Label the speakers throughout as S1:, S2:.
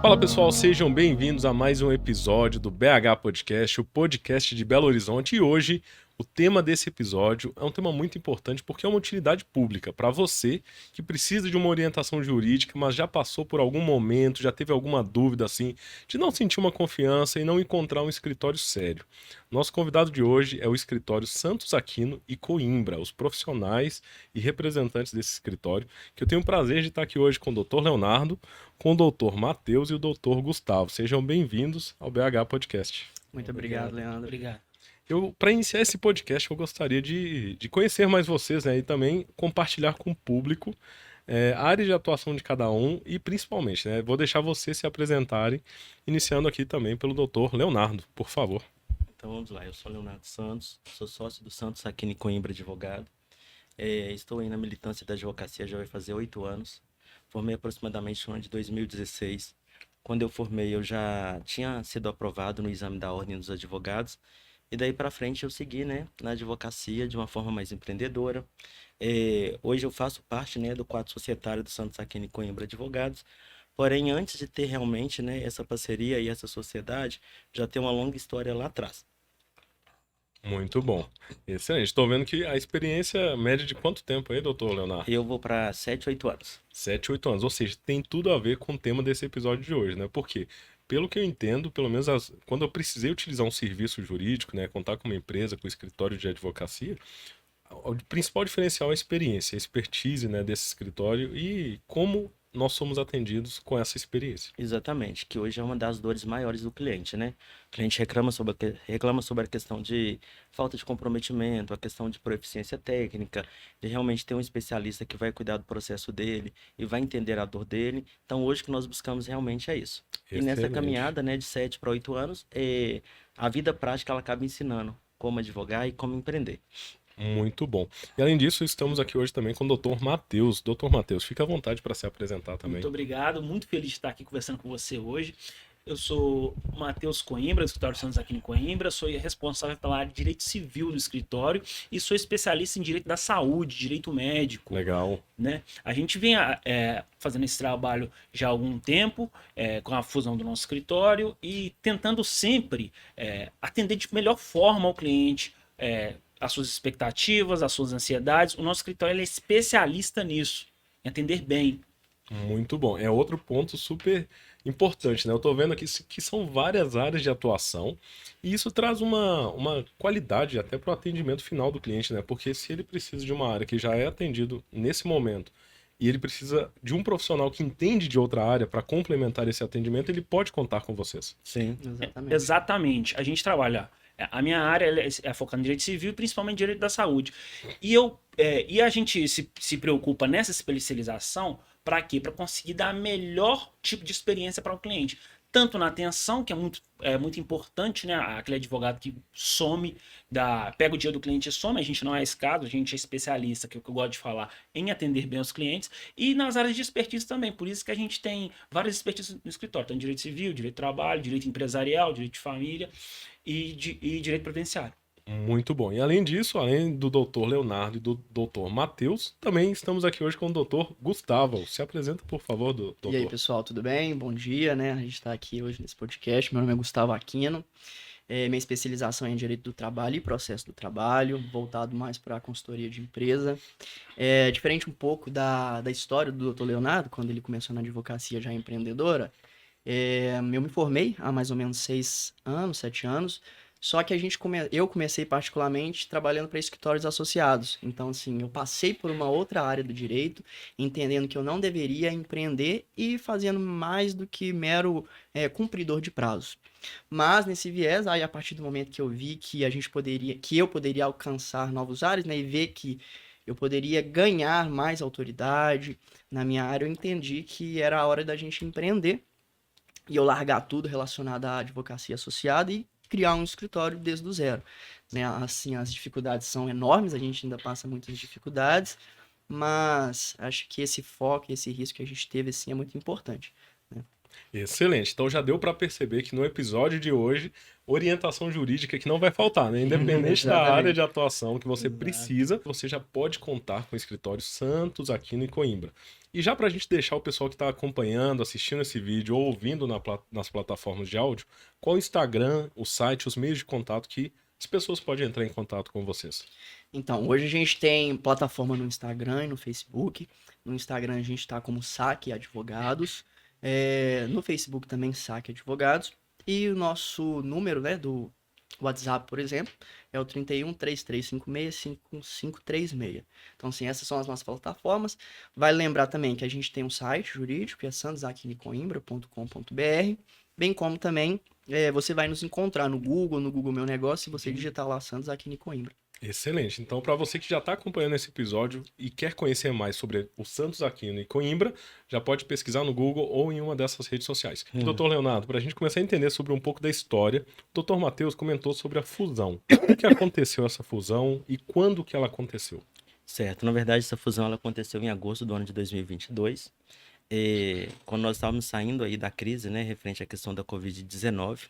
S1: Fala pessoal, sejam bem-vindos a mais um episódio do BH Podcast, o podcast de Belo Horizonte. E hoje o tema desse episódio é um tema muito importante porque é uma utilidade pública para você que precisa de uma orientação jurídica, mas já passou por algum momento, já teve alguma dúvida assim, de não sentir uma confiança e não encontrar um escritório sério. Nosso convidado de hoje é o escritório Santos Aquino e Coimbra, os profissionais e representantes desse escritório, que eu tenho o prazer de estar aqui hoje com o Dr. Leonardo, com o Dr. Matheus e o Dr. Gustavo. Sejam bem-vindos ao BH Podcast.
S2: Muito obrigado, Leandro.
S3: Obrigado.
S1: Para iniciar esse podcast, eu gostaria de conhecer mais vocês, né, e também compartilhar com o público a área de atuação de cada um e principalmente, né, vou deixar vocês se apresentarem, iniciando aqui também pelo Dr. Leonardo, por favor.
S2: Então vamos lá, eu sou Leonardo Santos, sou sócio do Santos Aquino e Coimbra Advogado. Estou aí na militância da advocacia já vai fazer 8 anos. Formei aproximadamente no ano de 2016. Quando eu formei, eu já tinha sido aprovado no exame da Ordem dos Advogados. E daí para frente eu segui, né, na advocacia de uma forma mais empreendedora. Hoje eu faço parte, né, do quadro societário do Santos Aquino e Coimbra Advogados. Porém, antes de ter realmente, né, essa parceria e essa sociedade, já tem uma longa história lá atrás.
S1: Muito bom. Excelente. Estou vendo que a experiência média de quanto tempo aí, doutor Leonardo?
S2: Eu vou para 7, 8 anos.
S1: 7, 8 anos. Ou seja, tem tudo a ver com o tema desse episódio de hoje, né? Porque, pelo que eu entendo, pelo menos quando eu precisei utilizar um serviço jurídico, né, contar com uma empresa, com um escritório de advocacia, o principal diferencial é a experiência, a expertise, né, desse escritório e como nós somos atendidos com essa experiência.
S2: Exatamente, que hoje é uma das dores maiores do cliente, né? O cliente reclama sobre a questão de falta de comprometimento, a questão de proficiência técnica, de realmente ter um especialista que vai cuidar do processo dele e vai entender a dor dele. Então, hoje o que nós buscamos realmente é isso. E nessa
S1: Excelente.
S2: caminhada, né, de 7 para 8 anos, a vida prática ela acaba ensinando como advogar e como empreender.
S1: Muito bom. E além disso, estamos aqui hoje também com o Dr. Matheus. Dr. Matheus, fica à vontade para se apresentar também.
S3: Muito obrigado, muito feliz de estar aqui conversando com você hoje. Eu sou o Matheus Coimbra, do escritório Santos Aquino em Coimbra, sou responsável pela área de direito civil do escritório e sou especialista em direito da saúde, direito médico.
S1: Legal.
S3: Né? A gente vem fazendo esse trabalho já há algum tempo, com a fusão do nosso escritório e tentando sempre atender de melhor forma ao cliente, as suas expectativas, as suas ansiedades. O nosso escritório ele é especialista nisso, em atender bem.
S1: Muito bom. É outro ponto super importante, né? Eu tô vendo aqui que são várias áreas de atuação e isso traz uma qualidade até para o atendimento final do cliente, né? Porque se ele precisa de uma área que já é atendido nesse momento e ele precisa de um profissional que entende de outra área para complementar esse atendimento, ele pode contar com vocês.
S2: Sim.
S3: Exatamente. Exatamente. A gente trabalha. A minha área é focada em direito civil e principalmente direito da saúde. E a gente se preocupa nessa especialização para quê? Para conseguir dar melhor tipo de experiência para o cliente. Tanto na atenção, que é muito importante, né? Aquele advogado que some, pega o dia do cliente e some. A gente não é esse caso, a gente é especialista, que é o que eu gosto de falar, em atender bem os clientes. E nas áreas de expertise também. Por isso que a gente tem várias expertises no escritório. Então, direito civil, direito de trabalho, direito empresarial, direito de família e direito previdenciário.
S1: Muito bom. E além disso, além do Dr. Leonardo e do Dr. Matheus, também estamos aqui hoje com o Dr. Gustavo. Se apresenta, por favor, doutor.
S4: E aí, pessoal, tudo bem? Bom dia, né? A gente está aqui hoje nesse podcast. Meu nome é Gustavo Aquino. Minha especialização é em Direito do Trabalho e Processo do Trabalho, voltado mais para a consultoria de empresa. Diferente um pouco da história do Dr. Leonardo, quando ele começou na advocacia já empreendedora. Eu me formei há mais ou menos 6 anos, 7 anos. Só que eu comecei particularmente trabalhando para escritórios associados. Então, assim, eu passei por uma outra área do direito, entendendo que eu não deveria empreender e fazendo mais do que mero cumpridor de prazos. Mas nesse viés, aí a partir do momento que eu vi que eu poderia alcançar novos áreas, né, e ver que eu poderia ganhar mais autoridade na minha área, eu entendi que era a hora da gente empreender e eu largar tudo relacionado à advocacia associada e criar um escritório desde o zero, né? Assim, as dificuldades são enormes, a gente ainda passa muitas dificuldades, mas acho que esse foco, esse risco que a gente teve, assim, é muito importante, né?
S1: Excelente. Então já deu para perceber que no episódio de hoje, orientação jurídica que não vai faltar, né? Independente da
S4: Exatamente.
S1: área de atuação que você
S3: Exato.
S1: precisa, você já pode contar com o escritório Santos, Aquino e Coimbra. E já para a gente deixar o pessoal que está acompanhando, assistindo esse vídeo ou ouvindo nas plataformas de áudio, qual o Instagram, o site, os meios de contato que as pessoas podem entrar em contato com vocês?
S4: Então, hoje a gente tem plataforma no Instagram e no Facebook. No Instagram a gente está como Saque Advogados. No Facebook também Saque Advogados. E o nosso número, né, do WhatsApp, por exemplo, é o 31 3356 5536. Então, assim, essas são as nossas plataformas. Vale lembrar também que a gente tem um site jurídico, que é santosaquinicoimbra.com.br, bem como também você vai nos encontrar no Google Meu Negócio, se você digitar lá Santos Aquino e Coimbra.
S1: Excelente. Então, para você que já está acompanhando esse episódio e quer conhecer mais sobre o Santos Aquino e Coimbra, já pode pesquisar no Google ou em uma dessas redes sociais. Doutor Leonardo, para a gente começar a entender sobre um pouco da história, o doutor Matheus comentou sobre a fusão. Como que aconteceu essa fusão e quando que ela aconteceu?
S2: Certo, na verdade essa fusão ela aconteceu em agosto do ano de 2022, quando nós estávamos saindo aí da crise, né, referente à questão da Covid-19.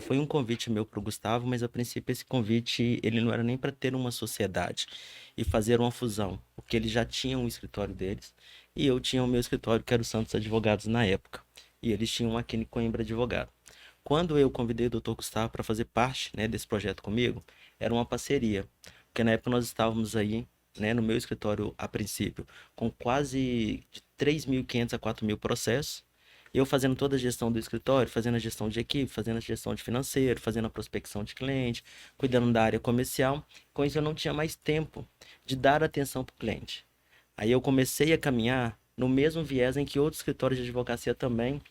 S2: Foi um convite meu para o Gustavo, mas a princípio esse convite ele não era nem para ter uma sociedade e fazer uma fusão, porque eles já tinham um escritório deles e eu tinha o meu escritório que era o Santos Advogados na época, e eles tinham aqui em Coimbra Advogado. Quando eu convidei o Dr. Gustavo para fazer parte, né, desse projeto comigo, era uma parceria, porque na época nós estávamos aí, né, no meu escritório a princípio, com quase de 3.500 a 4.000 processos, eu fazendo toda a gestão do escritório, fazendo a gestão de equipe, fazendo a gestão de financeiro, fazendo a prospecção de cliente, cuidando da área comercial. Com isso eu não tinha mais tempo de dar atenção para o cliente. Aí eu comecei a caminhar no mesmo viés em que outros escritórios de advocacia também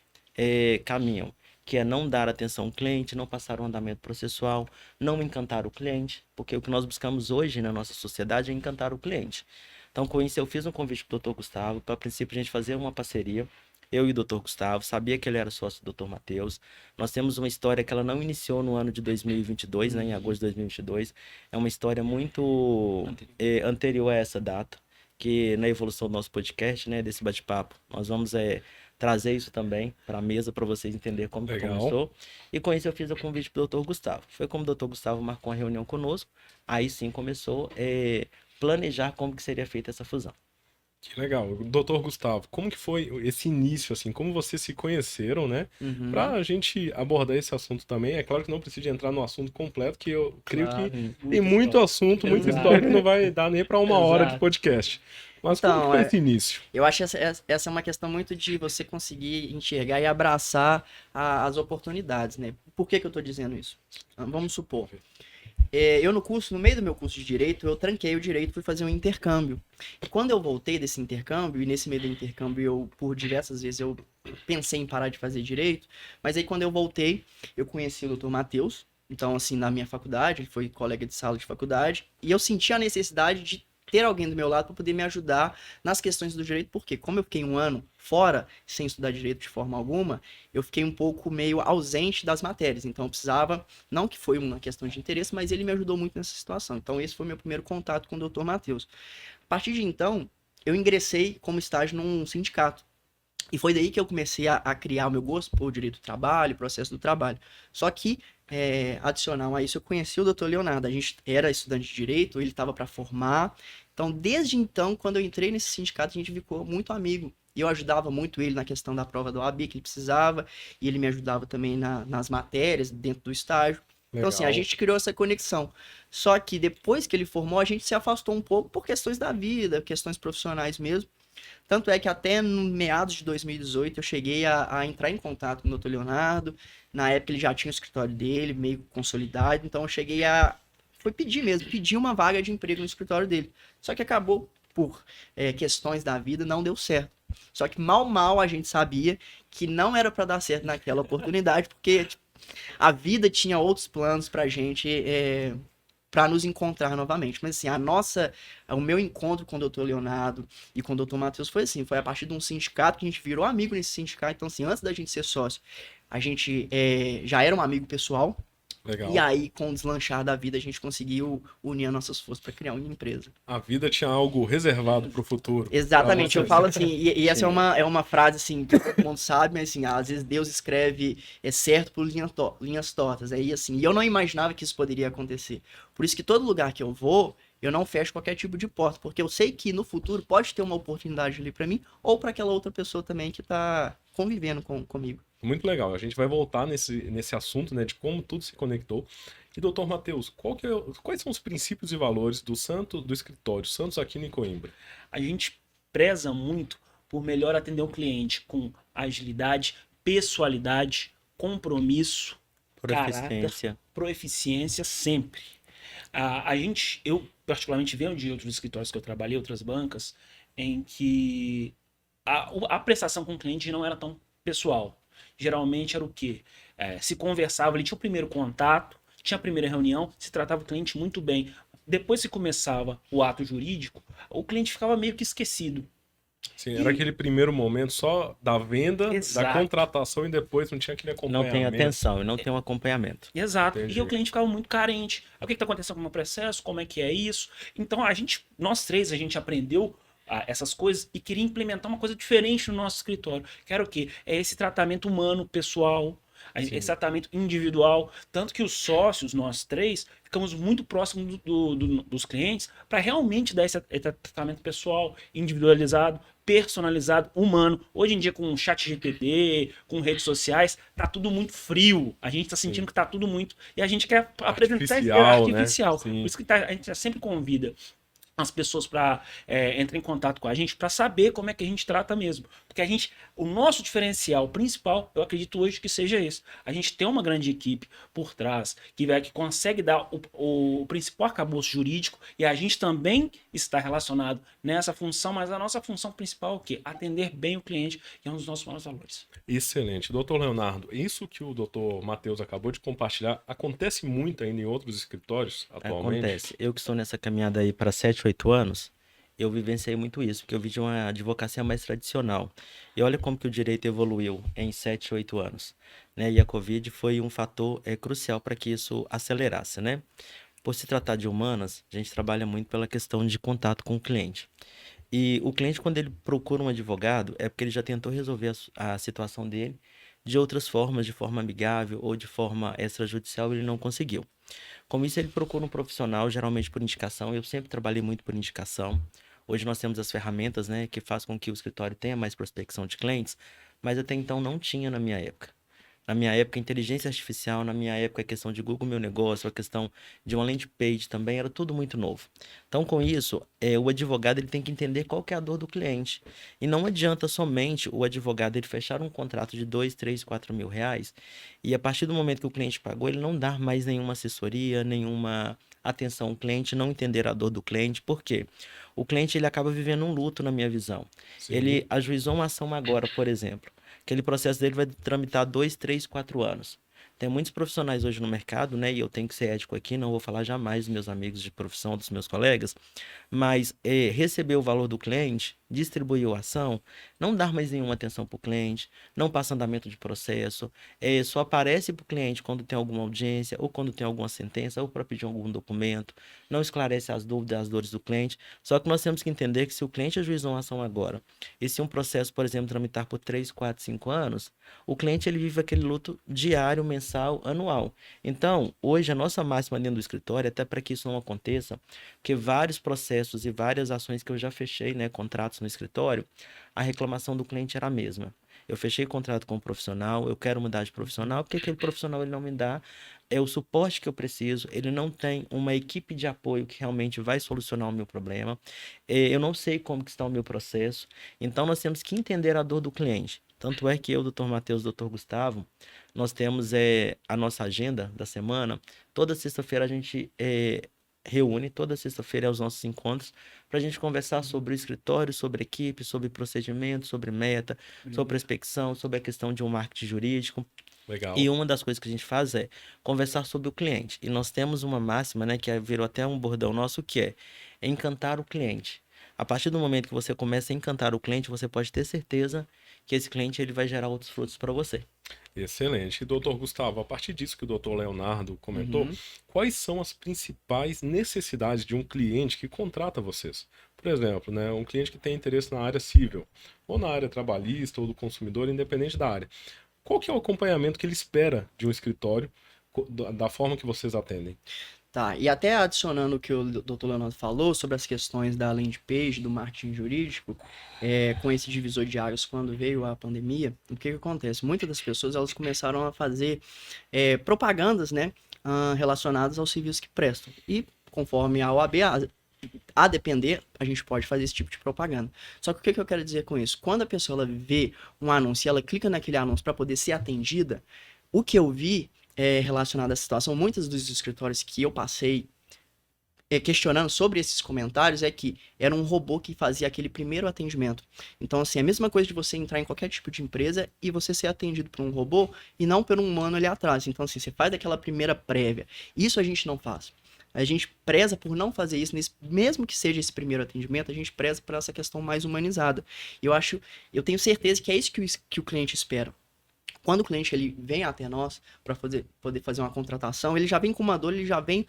S2: caminham, que é não dar atenção ao cliente, não passar um andamento processual, não encantar o cliente, porque o que nós buscamos hoje na nossa sociedade é encantar o cliente. Então, com isso, eu fiz um convite para o Dr. Gustavo, para a princípio a gente fazer uma parceria, eu e o Dr. Gustavo, sabia que ele era sócio do Dr. Matheus. Nós temos uma história que ela não iniciou no ano de 2022, né, em agosto de 2022. É uma história muito anterior a essa data, que na evolução do nosso podcast, né, desse bate-papo, nós vamos trazer isso também para a mesa para vocês entenderem como que começou. E com isso eu fiz o convite para o Dr. Gustavo. Foi como o Dr. Gustavo marcou uma reunião conosco, aí sim começou planejar como que seria feita essa fusão.
S1: Que legal. Doutor Gustavo, como que foi esse início, assim, como vocês se conheceram, né? Pra gente abordar esse assunto também, é claro que não precisa entrar no assunto completo, que eu creio que tem muito assunto, muita história que não vai dar nem para uma hora de podcast. Mas
S4: então,
S1: como que foi esse início?
S4: Eu acho que essa é uma questão muito de você conseguir enxergar e abraçar as oportunidades, né? Por que eu tô dizendo isso? Vamos supor, eu no meio do meu curso de Direito, eu tranquei o Direito e fui fazer um intercâmbio. E quando eu voltei desse intercâmbio, e nesse meio do intercâmbio, por diversas vezes, eu pensei em parar de fazer Direito, mas aí quando eu voltei, eu conheci o Dr. Matheus, então assim, na minha faculdade, ele foi colega de sala de faculdade, e eu senti a necessidade de ter alguém do meu lado para poder me ajudar nas questões do direito, porque como eu fiquei um ano fora, sem estudar direito de forma alguma, eu fiquei um pouco meio ausente das matérias, então eu precisava, não que foi uma questão de interesse, mas ele me ajudou muito nessa situação, então esse foi meu primeiro contato com o Dr. Matheus. A partir de então, eu ingressei como estágio num sindicato, e foi daí que eu comecei a criar o meu gosto por direito do trabalho, processo do trabalho. Só que, adicional a isso, eu conheci o Dr. Leonardo. A gente era estudante de direito, ele estava para formar. Então, desde então, quando eu entrei nesse sindicato, a gente ficou muito amigo. E eu ajudava muito ele na questão da prova da OAB que ele precisava. E ele me ajudava também nas matérias, dentro do estágio. Então, assim, a gente criou essa conexão. Só que depois que ele formou, a gente se afastou um pouco por questões da vida, questões profissionais mesmo. Tanto é que até no meados de 2018 eu cheguei a entrar em contato com o Dr. Leonardo. Na época ele já tinha o escritório dele, meio consolidado. Então eu cheguei foi pedir uma vaga de emprego no escritório dele. Só que acabou por questões da vida, não deu certo. Só que mal a gente sabia que não era para dar certo naquela oportunidade, porque a vida tinha outros planos pra gente para nos encontrar novamente. Mas assim, o meu encontro com o Dr. Leonardo e com o Dr. Matheus foi assim, foi a partir de um sindicato que a gente virou amigo nesse sindicato. Então assim, antes da gente ser sócio, a gente já era um amigo pessoal.
S1: Legal.
S4: E aí, com o deslanchar da vida, a gente conseguiu unir as nossas forças para criar uma empresa.
S1: A vida tinha algo reservado pro futuro.
S4: Exatamente,
S1: Pra
S4: eu
S1: vocês.
S4: falo assim, e essa
S2: Sim.
S4: é uma frase assim, que todo mundo sabe, mas assim, às vezes Deus escreve certo por linhas tortas. Aí assim, e eu não imaginava que isso poderia acontecer. Por isso que todo lugar que eu vou, eu não fecho qualquer tipo de porta, porque eu sei que no futuro pode ter uma oportunidade ali para mim, ou para aquela outra pessoa também que tá convivendo comigo.
S1: Muito legal. A gente vai voltar nesse assunto, né, de como tudo se conectou. E, doutor Matheus, quais são os princípios e valores do escritório Santos Aquino e Coimbra?
S3: A gente preza muito por melhor atender o cliente com agilidade, pessoalidade, compromisso, caráter,
S2: Proficiência.
S3: proeficiência sempre. Eu particularmente venho de outros escritórios que eu trabalhei, outras bancas, em que a prestação com o cliente não era tão pessoal. Geralmente era o quê? Se conversava, ele tinha o primeiro contato, tinha a primeira reunião, se tratava o cliente muito bem. Depois que começava o ato jurídico, o cliente ficava meio que esquecido.
S1: Sim, era aquele primeiro momento só da venda, da
S3: Exato.
S1: contratação e depois não tinha aquele
S2: Não
S1: acompanhamento.
S2: tem atenção e não tem um acompanhamento.
S3: Exato.
S1: Entendi.
S3: E o cliente ficava muito carente. O que está acontecendo com o meu processo? Como é que é isso? Então, nós três, a gente aprendeu essas coisas e queria implementar uma coisa diferente no nosso escritório. Que era o quê? É esse tratamento humano, pessoal,
S1: Sim.
S3: esse tratamento individual. Tanto que os sócios, nós três, ficamos muito próximos dos clientes para realmente dar esse tratamento pessoal, individualizado, personalizado, humano. Hoje em dia, com o chat GPT, com redes sociais, tá tudo muito frio. A gente tá sentindo que tá tudo muito. E a gente quer apresentar
S1: Artificial, né? Sim.
S3: Por isso que a gente sempre convida as pessoas para entrar em contato com a gente para saber como é que a gente trata mesmo. Porque o nosso diferencial principal, eu acredito hoje que seja esse. A gente tem uma grande equipe por trás que consegue dar o principal arcabouço jurídico e a gente também está relacionado nessa função, mas a nossa função principal é o quê? Atender bem o cliente, que é um dos nossos maiores valores.
S1: Excelente. Doutor Leonardo, isso que o doutor Matheus acabou de compartilhar acontece muito ainda em outros escritórios atualmente?
S2: Acontece. Eu que estou nessa caminhada aí para 7, 8 anos, eu vivenciei muito isso, porque eu vi de uma advocacia mais tradicional. E olha como que o direito evoluiu em 7, 8 anos, né? E a Covid foi um fator crucial para que isso acelerasse, né? Por se tratar de humanas, a gente trabalha muito pela questão de contato com o cliente. E o cliente, quando ele procura um advogado, é porque ele já tentou resolver a situação dele de outras formas, de forma amigável ou de forma extrajudicial, ele não conseguiu. Com isso, ele procura um profissional, geralmente por indicação. Eu sempre trabalhei muito por indicação. Hoje nós temos as ferramentas, né, que faz com que o escritório tenha mais prospecção de clientes, mas até então não tinha na minha época. Na minha época, inteligência artificial, na minha época, a questão de Google Meu Negócio, a questão de uma landing page também, era tudo muito novo. Então, com isso, o advogado ele tem que entender qual que é a dor do cliente. E não adianta somente o advogado ele fechar um contrato de 2, 3, 4 mil reais e a partir do momento que o cliente pagou, ele não dar mais nenhuma assessoria, nenhuma atenção ao cliente, não entender a dor do cliente. Por quê? O cliente ele acaba vivendo um luto, na minha visão.
S1: Sim.
S2: Ele ajuizou uma ação agora, por exemplo. Aquele processo dele vai tramitar 2, 3, 4 anos. Tem muitos profissionais hoje no mercado, né? E eu tenho que ser ético aqui, não vou falar jamais dos meus amigos de profissão, dos meus colegas, mas receber o valor do cliente, distribuir a ação, não dar mais nenhuma atenção para o cliente, não passa andamento de processo, só aparece para o cliente quando tem alguma audiência, ou quando tem alguma sentença, ou para pedir algum documento, não esclarece as dúvidas, as dores do cliente. Só que nós temos que entender que se o cliente ajuizou uma ação agora, e se um processo, por exemplo, tramitar por 3, 4, 5 anos, o cliente ele vive aquele luto diário, mensal, anual. Então, hoje a nossa máxima dentro do escritório, até para que isso não aconteça, porque vários processos e várias ações que eu já fechei, né, contratos no escritório, a reclamação do cliente era a mesma. Eu fechei contrato com um profissional, eu quero mudar de profissional, porque aquele profissional ele não me dá o suporte que eu preciso, ele não tem uma equipe de apoio que realmente vai solucionar o meu problema, eu não sei como que está o meu processo, então nós temos que entender a dor do cliente. Tanto é que eu, doutor Matheus, doutor Gustavo, nós temos a nossa agenda da semana, toda sexta-feira a gente reúne, toda sexta-feira é os nossos encontros, para a gente conversar sobre o escritório, sobre equipe, sobre procedimento, sobre meta, sobre prospecção, sobre a questão de um marketing jurídico.
S1: Legal.
S2: E uma das coisas que a gente faz é conversar sobre o cliente. E nós temos uma máxima, né, que virou até um bordão nosso, que é encantar o cliente. A partir do momento que você começa a encantar o cliente, você pode ter certeza que esse cliente ele vai gerar outros frutos para você.
S1: Excelente. E doutor Gustavo, a partir disso que o doutor Leonardo comentou,
S4: Uhum.
S1: quais são as principais necessidades de um cliente que contrata vocês? Por exemplo, né, um cliente que tem interesse na área civil, ou na área trabalhista, ou do consumidor, independente da área. Qual que é o acompanhamento que ele espera de um escritório da forma que vocês atendem?
S4: Tá, e até adicionando o que o Dr. Leonardo falou sobre as questões da landing page, do marketing jurídico, com esse divisor de águas quando veio a pandemia, o que que acontece? Muitas das pessoas elas começaram a fazer propagandas, né, relacionadas aos serviços que prestam. E conforme a OAB, a depender, a gente pode fazer esse tipo de propaganda. Só que o que que eu quero dizer com isso? Quando a pessoa ela vê um anúncio e ela clica naquele anúncio para poder ser atendida, o que eu vi relacionado à situação, muitos dos escritórios que eu passei questionando sobre esses comentários é que era um robô que fazia aquele primeiro atendimento. Então, assim, é a mesma coisa de você entrar em qualquer tipo de empresa e você ser atendido por um robô e não por um humano ali atrás. Então, assim, você faz aquela primeira prévia. Isso a gente não faz. A gente preza por não fazer isso, mesmo que seja esse primeiro atendimento, a gente preza por essa questão mais humanizada. Eu tenho certeza que é isso que o cliente espera. Quando o cliente ele vem até nós para poder fazer uma contratação, ele já vem com uma dor, ele já vem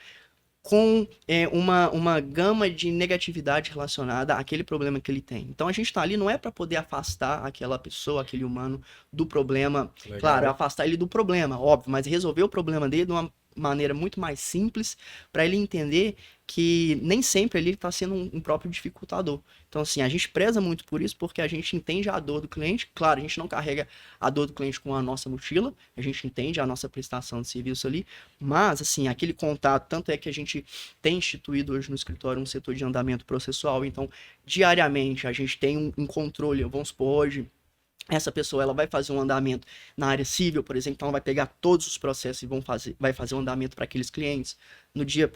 S4: com uma gama de negatividade relacionada àquele problema que ele tem. Então a gente está ali não é para poder afastar aquela pessoa, aquele humano do problema.
S1: Legal.
S4: Claro, afastar ele do problema, óbvio, mas resolver o problema dele de uma maneira muito mais simples para ele entender que nem sempre ele está sendo um próprio dificultador. Então, assim, a gente preza muito por isso porque a gente entende a dor do cliente. Claro, a gente não carrega a dor do cliente com a nossa mochila, a gente entende a nossa prestação de serviço ali, mas, assim, aquele contato, tanto é que a gente tem instituído hoje no escritório um setor de andamento processual, então, diariamente, a gente tem um controle, vamos supor, hoje, essa pessoa ela vai fazer um andamento na área civil, por exemplo, então ela vai pegar todos os processos e vai fazer um andamento para aqueles clientes. No dia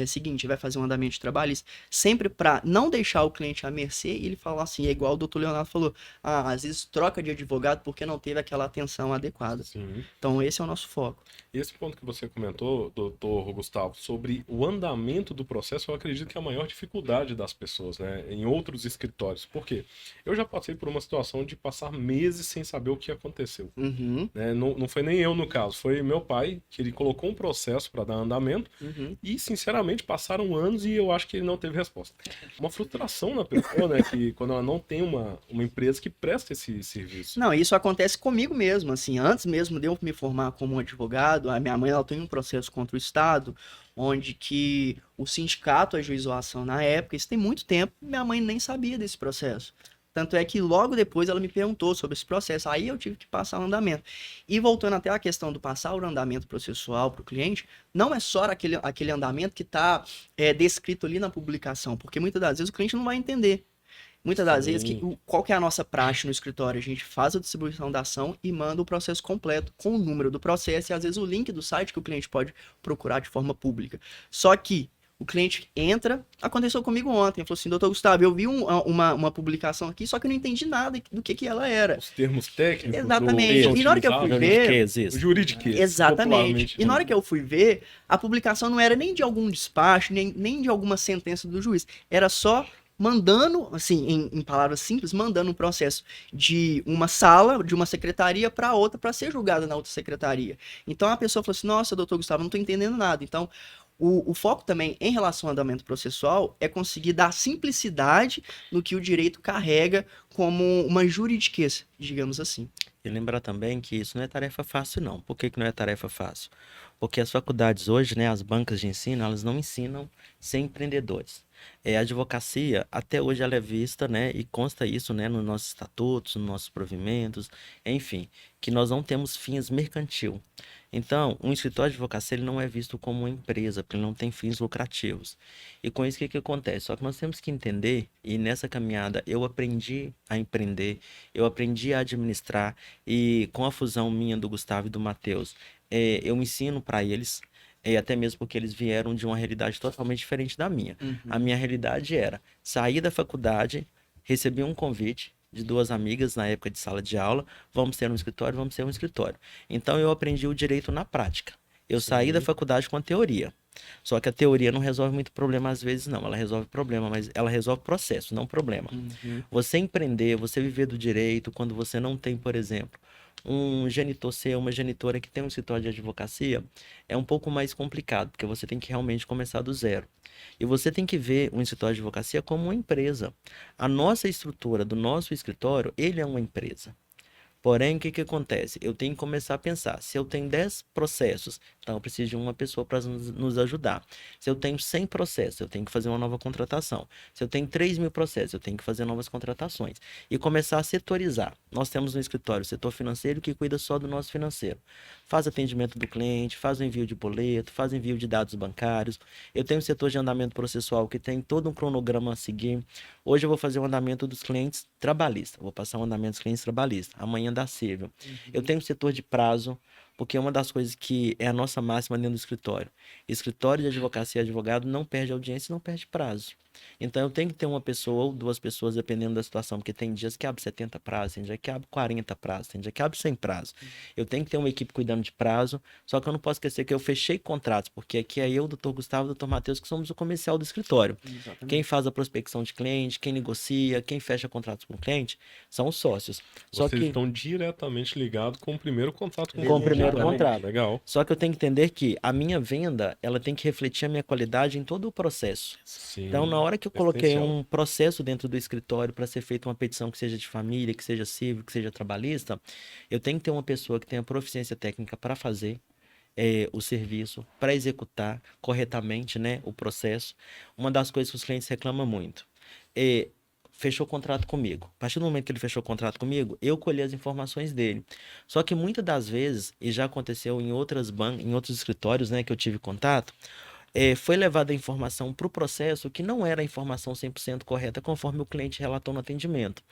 S4: seguinte, vai fazer um andamento de trabalhista, sempre para não deixar o cliente à mercê e ele falar assim, é igual o doutor Leonardo falou, às vezes troca de advogado porque não teve aquela atenção adequada.
S1: Sim.
S4: Então, esse é o nosso foco.
S1: Esse ponto que você comentou, doutor Gustavo, sobre o andamento do processo, eu acredito que é a maior dificuldade das pessoas, né, em outros escritórios. Por quê? Eu já passei por uma situação de passar meses sem saber o que aconteceu.
S4: Uhum,
S1: Né? Não foi nem eu no caso, foi meu pai, que ele colocou um processo para dar andamento
S4: uhum.
S1: e, sinceramente, passaram anos e eu acho que ele não teve resposta. Uma frustração na pessoa, né, que quando ela não tem uma empresa que presta esse serviço.
S4: Não, isso acontece comigo mesmo, assim, antes mesmo de eu me formar como advogado, a minha mãe ela tem um processo contra o Estado, onde que o sindicato ajuizou a ação na época, isso tem muito tempo, minha mãe nem sabia desse processo. Tanto é que logo depois ela me perguntou sobre esse processo, aí eu tive que passar o andamento. E voltando até a questão do passar o andamento processual para o cliente, não é só aquele andamento que está descrito ali na publicação, porque muitas das vezes o cliente não vai entender. Muitas das vezes, qual que é a nossa praxe no escritório? A gente faz a distribuição da ação e manda o processo completo com o número do processo e às vezes o link do site que o cliente pode procurar de forma pública. Só que o cliente entra, aconteceu comigo ontem, falou assim, doutor Gustavo, eu vi uma publicação aqui, só que eu não entendi nada do que ela era.
S1: Os termos técnicos.
S4: Exatamente. E na hora que eu fui ver...
S1: O juridiquês.
S4: Exatamente. E na hora que eu fui ver, a publicação não era nem de algum despacho, nem de alguma sentença do juiz. Era só mandando, assim, em palavras simples, mandando um processo de uma sala, de uma secretaria para outra, para ser julgada na outra secretaria. Então a pessoa falou assim, nossa, doutor Gustavo, não estou entendendo nada. Então, o foco também em relação ao andamento processual é conseguir dar simplicidade no que o direito carrega como uma juridiqueza, digamos assim.
S2: E lembrar também que isso não é tarefa fácil, não. Por que não é tarefa fácil? Porque as faculdades hoje, né, as bancas de ensino, elas não ensinam ser empreendedores. A advocacia, até hoje, ela é vista, né, e consta isso, né, nos nossos estatutos, nos nossos provimentos, enfim, que nós não temos fins mercantil. Então, um escritório de advocacia ele não é visto como uma empresa, porque ele não tem fins lucrativos. E com isso, o que acontece? Só que nós temos que entender, e nessa caminhada eu aprendi a empreender, eu aprendi a administrar, e com a fusão minha do Gustavo e do Matheus, eu ensino para eles, até mesmo porque eles vieram de uma realidade totalmente diferente da minha. A minha realidade era sair da faculdade, receber um convite de duas amigas na época de sala de aula, vamos ter um escritório, vamos ter um escritório. Então eu aprendi o direito na prática. Eu saí da faculdade com a teoria. Só que a teoria não resolve muito problema às vezes, não. Ela resolve problema, mas ela resolve processo, não problema. Você empreender, você viver do direito, quando você não tem, por exemplo, Um genitor ser uma genitora que tem um escritório de advocacia é um pouco mais complicado, porque você tem que realmente começar do zero. E você tem que ver um escritório de advocacia como uma empresa. A nossa estrutura do nosso escritório, ele é uma empresa. Porém, o que que acontece? Eu tenho que começar a pensar, se eu tenho 10 processos, então eu preciso de uma pessoa para nos ajudar. Se eu tenho 100 processos, eu tenho que fazer uma nova contratação. Se eu tenho 3.000 processos, eu tenho que fazer novas contratações. E começar a setorizar. Nós temos no escritório o setor financeiro que cuida só do nosso financeiro. Faz atendimento do cliente, faz o envio de boleto, faz o envio de dados bancários. Eu tenho o setor de andamento processual que tem todo um cronograma a seguir. Hoje eu vou fazer o andamento dos clientes trabalhistas. Vou passar o andamento dos clientes trabalhistas. Amanhã da civil. Eu tenho o setor de prazo, porque uma das coisas que é a nossa máxima dentro do escritório. Escritório de advocacia e advogado não perde audiência e não perde prazo. Então eu tenho que ter uma pessoa ou duas pessoas, dependendo da situação, porque tem dias que abre 70 prazos, tem dia que abre 40 prazos, tem dia que abre 100 prazos. Eu tenho que ter uma equipe cuidando de prazo, só que eu não posso esquecer que eu fechei contratos, porque aqui é eu, o Dr. Gustavo e o Dr. Matheus, que somos o comercial do escritório.
S4: Exatamente.
S2: Quem faz a prospecção de cliente, quem negocia, quem fecha contratos com o cliente, são os sócios. Só
S1: Vocês
S2: que
S1: estão diretamente ligados com o primeiro contrato
S2: com o primeiro
S3: Exatamente.
S2: contrato.
S1: Legal.
S2: Só que eu tenho que entender que a minha venda, ela tem que refletir a minha qualidade em todo o processo.
S1: Sim.
S2: Então, na hora que eu coloquei
S1: essencial.
S2: um processo dentro do escritório para ser feita uma petição que seja de família, que seja civil, que seja trabalhista, eu tenho que ter uma pessoa que tenha proficiência técnica para fazer o serviço, para executar corretamente, né, o processo. Uma das coisas que os clientes reclamam muito é fechou o contrato comigo. A partir do momento que ele fechou o contrato comigo, eu colhi as informações dele. Só que muitas das vezes, e já aconteceu em em outros escritórios, né, que eu tive contato, foi levada a informação para o processo que não era a informação 100% correta, conforme o cliente relatou no atendimento.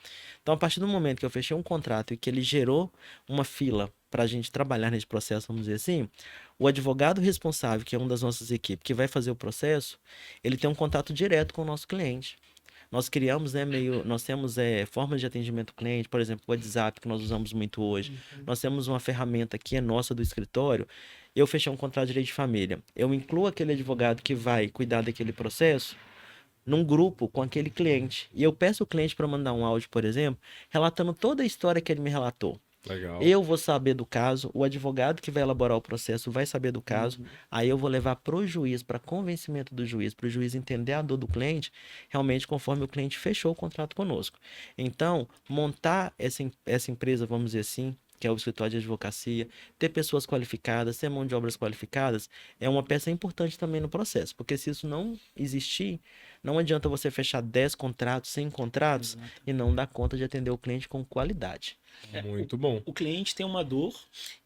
S2: Então, a partir do momento que eu fechei um contrato e que ele gerou uma fila para a gente trabalhar nesse processo, vamos dizer assim, o advogado responsável, que é uma das nossas equipes, que vai fazer o processo, ele tem um contato direto com o nosso cliente. Nós criamos, né, nós temos formas de atendimento ao cliente, por exemplo, o WhatsApp, que nós usamos muito hoje. Nós temos uma ferramenta que é nossa do escritório. Eu fechei um contrato de direito de família. Eu incluo aquele advogado que vai cuidar daquele processo num grupo com aquele cliente. E eu peço o cliente para mandar um áudio, por exemplo, relatando toda a história que ele me relatou.
S1: Legal.
S2: Eu vou saber do caso, o advogado que vai elaborar o processo vai saber do caso, aí eu vou levar para o juiz, para convencimento do juiz, para o juiz entender a dor do cliente, realmente conforme o cliente fechou o contrato conosco. Então, montar essa empresa, vamos dizer assim, que é o escritório de advocacia, ter pessoas qualificadas, ter mão de obras qualificadas, é uma peça importante também no processo, porque se isso não existir, não adianta você fechar 10 contratos, 100 contratos e não dar conta de atender o cliente com qualidade.
S1: Muito bom.
S3: O cliente tem uma dor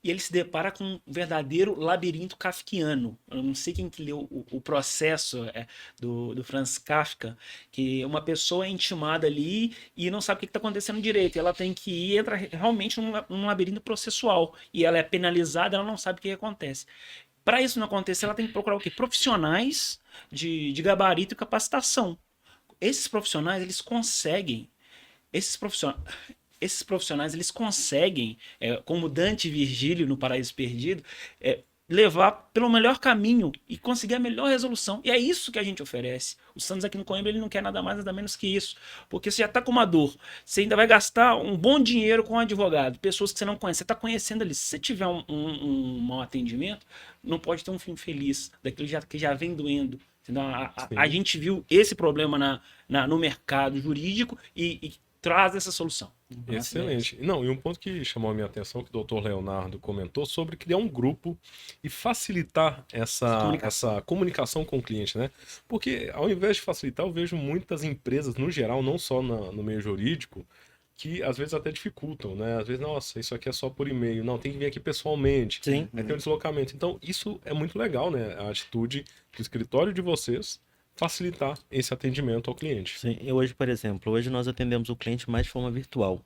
S3: e ele se depara com um verdadeiro labirinto kafkiano. Eu não sei quem que leu o processo do Franz Kafka, que uma pessoa é intimada ali e não sabe o que está acontecendo direito. Ela tem que ir, entra realmente num labirinto processual e ela é penalizada, ela não sabe o que acontece. Para isso não acontecer, ela tem que procurar o quê? Profissionais de gabarito e capacitação. Esses profissionais, eles conseguem. Esses profissionais, eles conseguem, como Dante e Virgílio no Paraíso Perdido, levar pelo melhor caminho e conseguir a melhor resolução. E é isso que a gente oferece. O Santos aqui no Coimbra, ele não quer nada mais, nada menos que isso. Porque você já está com uma dor, você ainda vai gastar um bom dinheiro com um advogado, pessoas que você não conhece, você está conhecendo ali. Se você tiver um mau atendimento, não pode ter um fim feliz, daquele que já vem doendo. A gente viu esse problema no mercado jurídico e traz essa solução.
S1: Excelente. Não, e um ponto que chamou a minha atenção, que o Dr. Leonardo comentou, sobre criar um grupo e facilitar essa comunicação com o cliente, né? Porque ao invés de facilitar, eu vejo muitas empresas, no geral, não só no meio jurídico, que às vezes até dificultam, né? Às vezes, nossa, isso aqui é só por e-mail. Não, tem que vir aqui pessoalmente.
S2: Sim.
S1: Aí tem o deslocamento. Então, isso é muito legal, né? A atitude do escritório de vocês facilitar esse atendimento ao cliente.
S2: Sim, e hoje, por exemplo, hoje nós atendemos o cliente mais de forma virtual,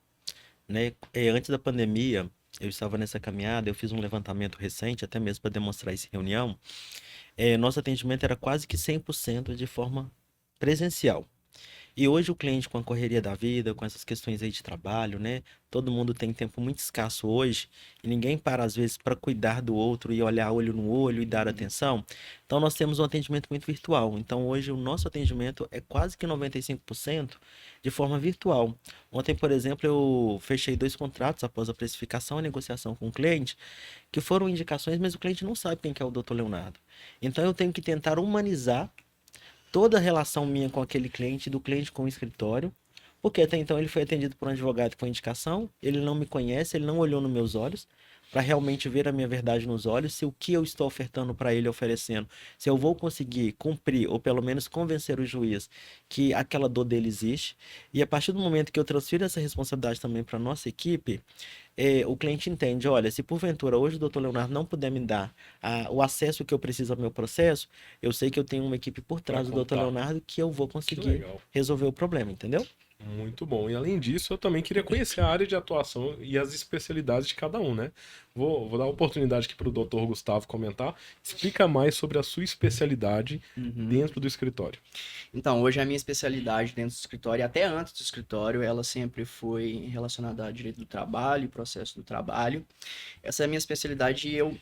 S2: né? Antes da pandemia, eu estava nessa caminhada, eu fiz um levantamento recente, até mesmo para demonstrar essa reunião. Nosso atendimento era quase que 100% de forma presencial. E hoje o cliente, com a correria da vida, com essas questões aí de trabalho, né? Todo mundo tem tempo muito escasso hoje e ninguém para, às vezes, para cuidar do outro e olhar olho no olho e dar atenção. Então, nós temos um atendimento muito virtual. Então, hoje, o nosso atendimento é quase que 95% de forma virtual. Ontem, por exemplo, eu fechei 2 contratos após a precificação e negociação com o cliente, que foram indicações, mas o cliente não sabe quem que é o Dr. Leonardo. Então, eu tenho que tentar humanizar toda a relação minha com aquele cliente, do cliente com o escritório, porque até então ele foi atendido por um advogado com indicação, ele não me conhece, ele não olhou nos meus olhos, para realmente ver a minha verdade nos olhos, se o que eu estou ofertando para ele, oferecendo, se eu vou conseguir cumprir, ou pelo menos convencer o juiz que aquela dor dele existe, e a partir do momento que eu transfiro essa responsabilidade também para nossa equipe, o cliente entende, olha, se porventura hoje o Dr. Leonardo não puder me dar o acesso que eu preciso ao meu processo, eu sei que eu tenho uma equipe por trás do Dr.
S1: contar.
S2: Leonardo que eu vou
S1: Que
S2: conseguir
S1: legal.
S2: resolver o problema, entendeu?
S1: Muito bom. E além disso, eu também queria conhecer a área de atuação e as especialidades de cada um, né? Vou dar a oportunidade aqui para o Dr. Gustavo comentar. Explica mais sobre a sua especialidade dentro do escritório.
S4: Então, hoje a minha especialidade dentro do escritório, e até antes do escritório, ela sempre foi relacionada a direito do trabalho e processo do trabalho. Essa é a minha especialidade e eu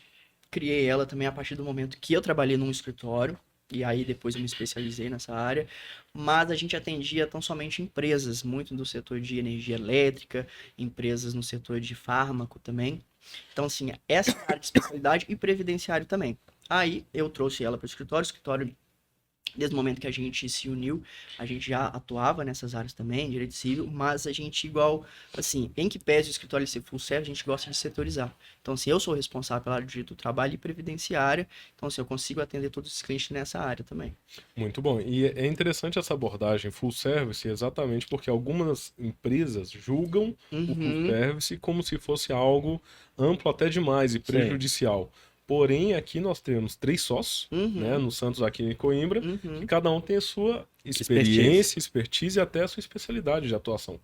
S4: criei ela também a partir do momento que eu trabalhei num escritório, e aí depois eu me especializei nessa área, mas a gente atendia tão somente empresas, muito do setor de energia elétrica, empresas no setor de fármaco também. Então, assim, essa é a área de especialidade e previdenciário também. Aí eu trouxe ela para o escritório, desde o momento que a gente se uniu, a gente já atuava nessas áreas também, direito civil, mas a gente igual, assim, em que pese o escritório ser full service, a gente gosta de setorizar. Então, assim, eu sou responsável pela área de direito do trabalho e previdenciária, então, assim, eu consigo atender todos os clientes nessa área também.
S1: Muito bom. E é interessante essa abordagem full service exatamente porque algumas empresas julgam o full service como se fosse algo amplo até demais e prejudicial. Porém, aqui nós temos 3 sócios, né, no Santos Aquino e Coimbra, que cada um tem a sua experiência, expertise e até a sua especialidade de atuação.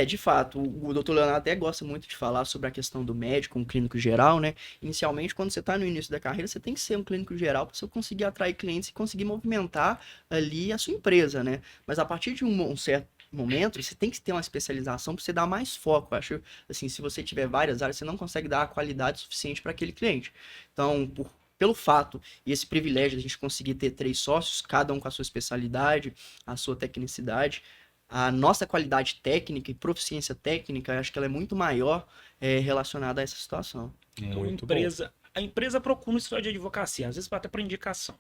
S4: De fato, o Dr. Leonardo até gosta muito de falar sobre a questão do médico, um clínico geral, né? Inicialmente, quando você está no início da carreira, você tem que ser um clínico geral para você conseguir atrair clientes e conseguir movimentar ali a sua empresa, né? Mas a partir de um certo momento, você tem que ter uma especialização para você dar mais foco. Eu acho, assim, se você tiver várias áreas, você não consegue dar a qualidade suficiente para aquele cliente. Então, pelo fato e esse privilégio de a gente conseguir ter 3 sócios, cada um com a sua especialidade, a sua tecnicidade, a nossa qualidade técnica e proficiência técnica, eu acho que ela é muito maior relacionada a essa situação.
S1: Muito
S3: A empresa procura um escritório de advocacia, às vezes até por indicação.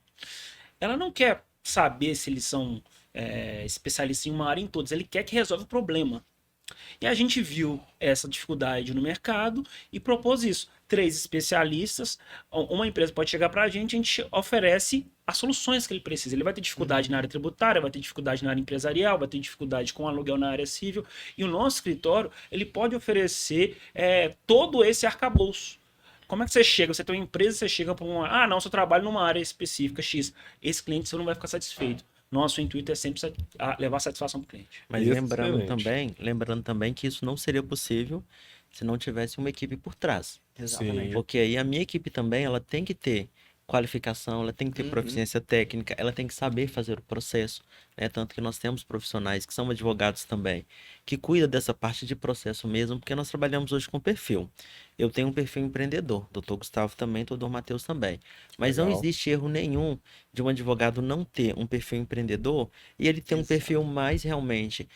S3: Ela não quer saber se eles são especialistas em uma área em todos, ele quer que resolva o problema. E a gente viu essa dificuldade no mercado e propôs isso. 3 especialistas, uma empresa pode chegar para a gente oferece as soluções que ele precisa. Ele vai ter dificuldade na área tributária, vai ter dificuldade na área empresarial, vai ter dificuldade com aluguel na área civil. E o nosso escritório, ele pode oferecer todo esse arcabouço. Como é que você chega? Você tem uma empresa, você chega para uma... não, eu trabalho numa área específica X. Esse cliente você não vai ficar satisfeito. Nosso intuito é sempre levar satisfação para o cliente.
S2: Mas lembrando também que isso não seria possível se não tivesse uma equipe por trás.
S4: Exatamente.
S2: Porque aí a minha equipe também, ela tem que ter qualificação, ela tem que ter proficiência técnica, ela tem que saber fazer o processo, né? Tanto que nós temos profissionais que são advogados também, que cuidam dessa parte de processo mesmo, porque nós trabalhamos hoje com perfil. Eu tenho um perfil empreendedor, Dr. Gustavo também, Dr. Matheus também. Mas não existe erro nenhum de um advogado não ter um perfil empreendedor e ele ter um perfil mais realmente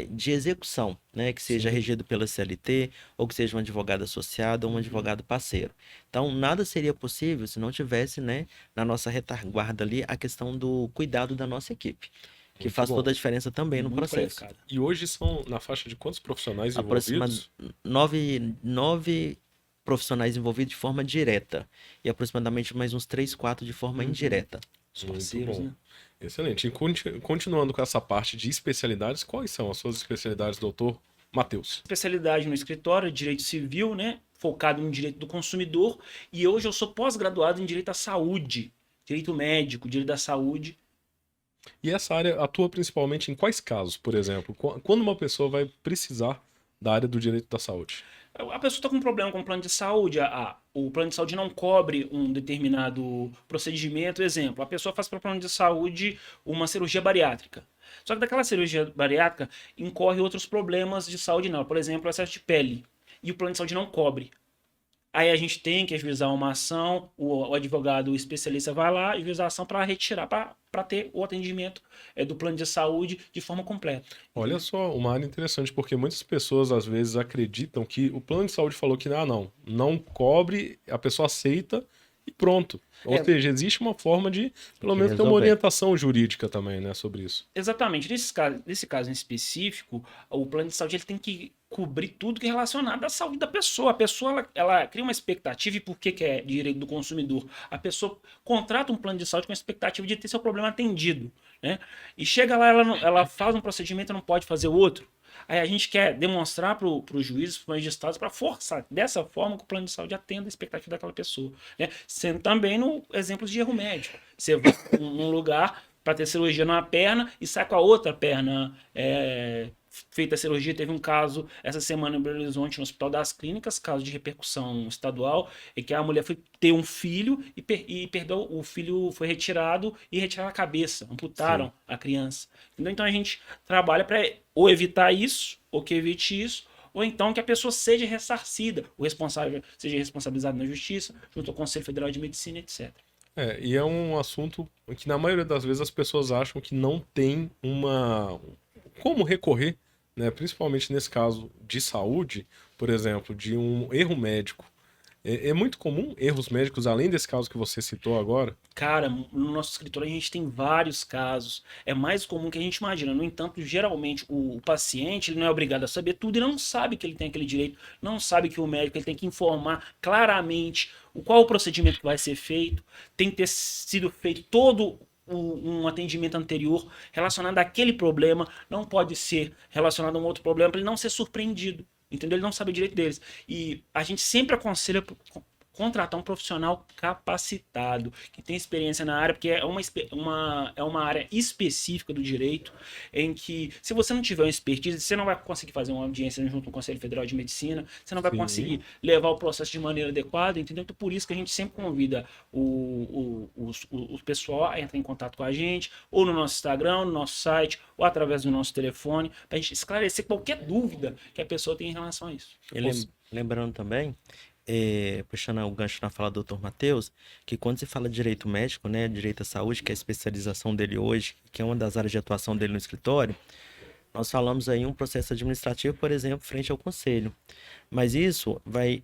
S2: de execução, né? Que seja regido pela CLT, ou que seja um advogado associado ou um advogado parceiro. Então, nada seria possível se não tivesse, né, na nossa retaguarda ali, a questão do cuidado da nossa equipe, que
S1: Muito
S2: faz
S1: bom.
S2: toda a diferença também no
S3: Muito
S2: processo.
S3: qualificado.
S1: E hoje são na faixa de quantos profissionais envolvidos?
S2: 9 profissionais envolvidos de forma direta e aproximadamente mais uns 3, 4 de forma indireta.
S3: Os
S1: Muito
S3: parceiros,
S1: bom.
S3: né?
S1: Excelente. E continuando com essa parte de especialidades, quais são as suas especialidades, doutor Matheus?
S3: Especialidade no escritório, direito civil, né? Focado no direito do consumidor. E hoje eu sou pós-graduado em direito à saúde, direito médico, direito da saúde.
S1: E essa área atua principalmente em quais casos, por exemplo? Quando uma pessoa vai precisar da área do direito da saúde?
S3: A pessoa está com um problema com o plano de saúde, o plano de saúde não cobre um determinado procedimento. Exemplo, a pessoa faz para o plano de saúde uma cirurgia bariátrica. Só que daquela cirurgia bariátrica incorre outros problemas de saúde nela, por exemplo, excesso de pele. E o plano de saúde não cobre. Aí a gente tem que ajuizar uma ação, o advogado, o especialista vai lá, ajuizar a ação para retirar, para ter o atendimento do plano de saúde de forma completa.
S1: Olha só, uma área interessante, porque muitas pessoas às vezes acreditam que o plano de saúde falou que não cobre, a pessoa aceita e pronto. Ou
S3: É.
S1: seja, existe uma forma de, pelo
S2: que
S1: menos, ter uma
S2: resolver.
S1: orientação jurídica também, né, sobre isso.
S3: Exatamente. Nesse caso em específico, o plano de saúde ele tem que cobrir tudo que é relacionado à saúde da pessoa. A pessoa ela cria uma expectativa, e por que é direito do consumidor? A pessoa contrata um plano de saúde com a expectativa de ter seu problema atendido, né? E chega lá, ela faz um procedimento e não pode fazer o outro. Aí a gente quer demonstrar para os juízes, para os magistrados, para forçar dessa forma que o plano de saúde atenda a expectativa daquela pessoa, né? Sendo também no exemplos de erro médico. Você vai num lugar para ter cirurgia numa perna e sai com a outra perna feita a cirurgia. Teve um caso essa semana em Belo Horizonte, no Hospital das Clínicas, caso de repercussão estadual, em que a mulher foi ter um filho e perdeu, o filho foi retirado e retiraram a cabeça, amputaram a criança. Entendeu? Então a gente trabalha para ou evitar isso, ou que evite isso, ou então que a pessoa seja ressarcida, o responsável seja responsabilizado na justiça, junto ao Conselho Federal de Medicina, etc.
S1: E é um assunto que na maioria das vezes as pessoas acham que não tem como recorrer, né? Principalmente nesse caso de saúde, por exemplo, de um erro médico. É muito comum erros médicos, além desse caso que você citou agora?
S3: Cara, no nosso escritório a gente tem vários casos. É mais comum que a gente imagina. No entanto, geralmente o paciente ele não é obrigado a saber tudo e não sabe que ele tem aquele direito, não sabe que o médico ele tem que informar claramente qual o procedimento que vai ser feito, tem que ter sido feito todo um atendimento anterior relacionado àquele problema, não pode ser relacionado a um outro problema para ele não ser surpreendido. Entendeu? Ele não sabe o direito deles. E a gente sempre aconselha contratar um profissional capacitado, que tem experiência na área, porque é uma área específica do direito, em que, se você não tiver uma expertise, você não vai conseguir fazer uma audiência junto com o Conselho Federal de Medicina, você não vai conseguir levar o processo de maneira adequada, entendeu? Então, por isso que a gente sempre convida o pessoal a entrar em contato com a gente, ou no nosso Instagram, no nosso site, ou através do nosso telefone, para a gente esclarecer qualquer dúvida que a pessoa tem em relação a isso.
S2: Lembrando também, puxando o gancho na fala do Dr. Matheus, que quando se fala de direito médico, né, direito à saúde, que é a especialização dele hoje, que é uma das áreas de atuação dele no escritório, nós falamos aí um processo administrativo, por exemplo, frente ao conselho. Mas isso vai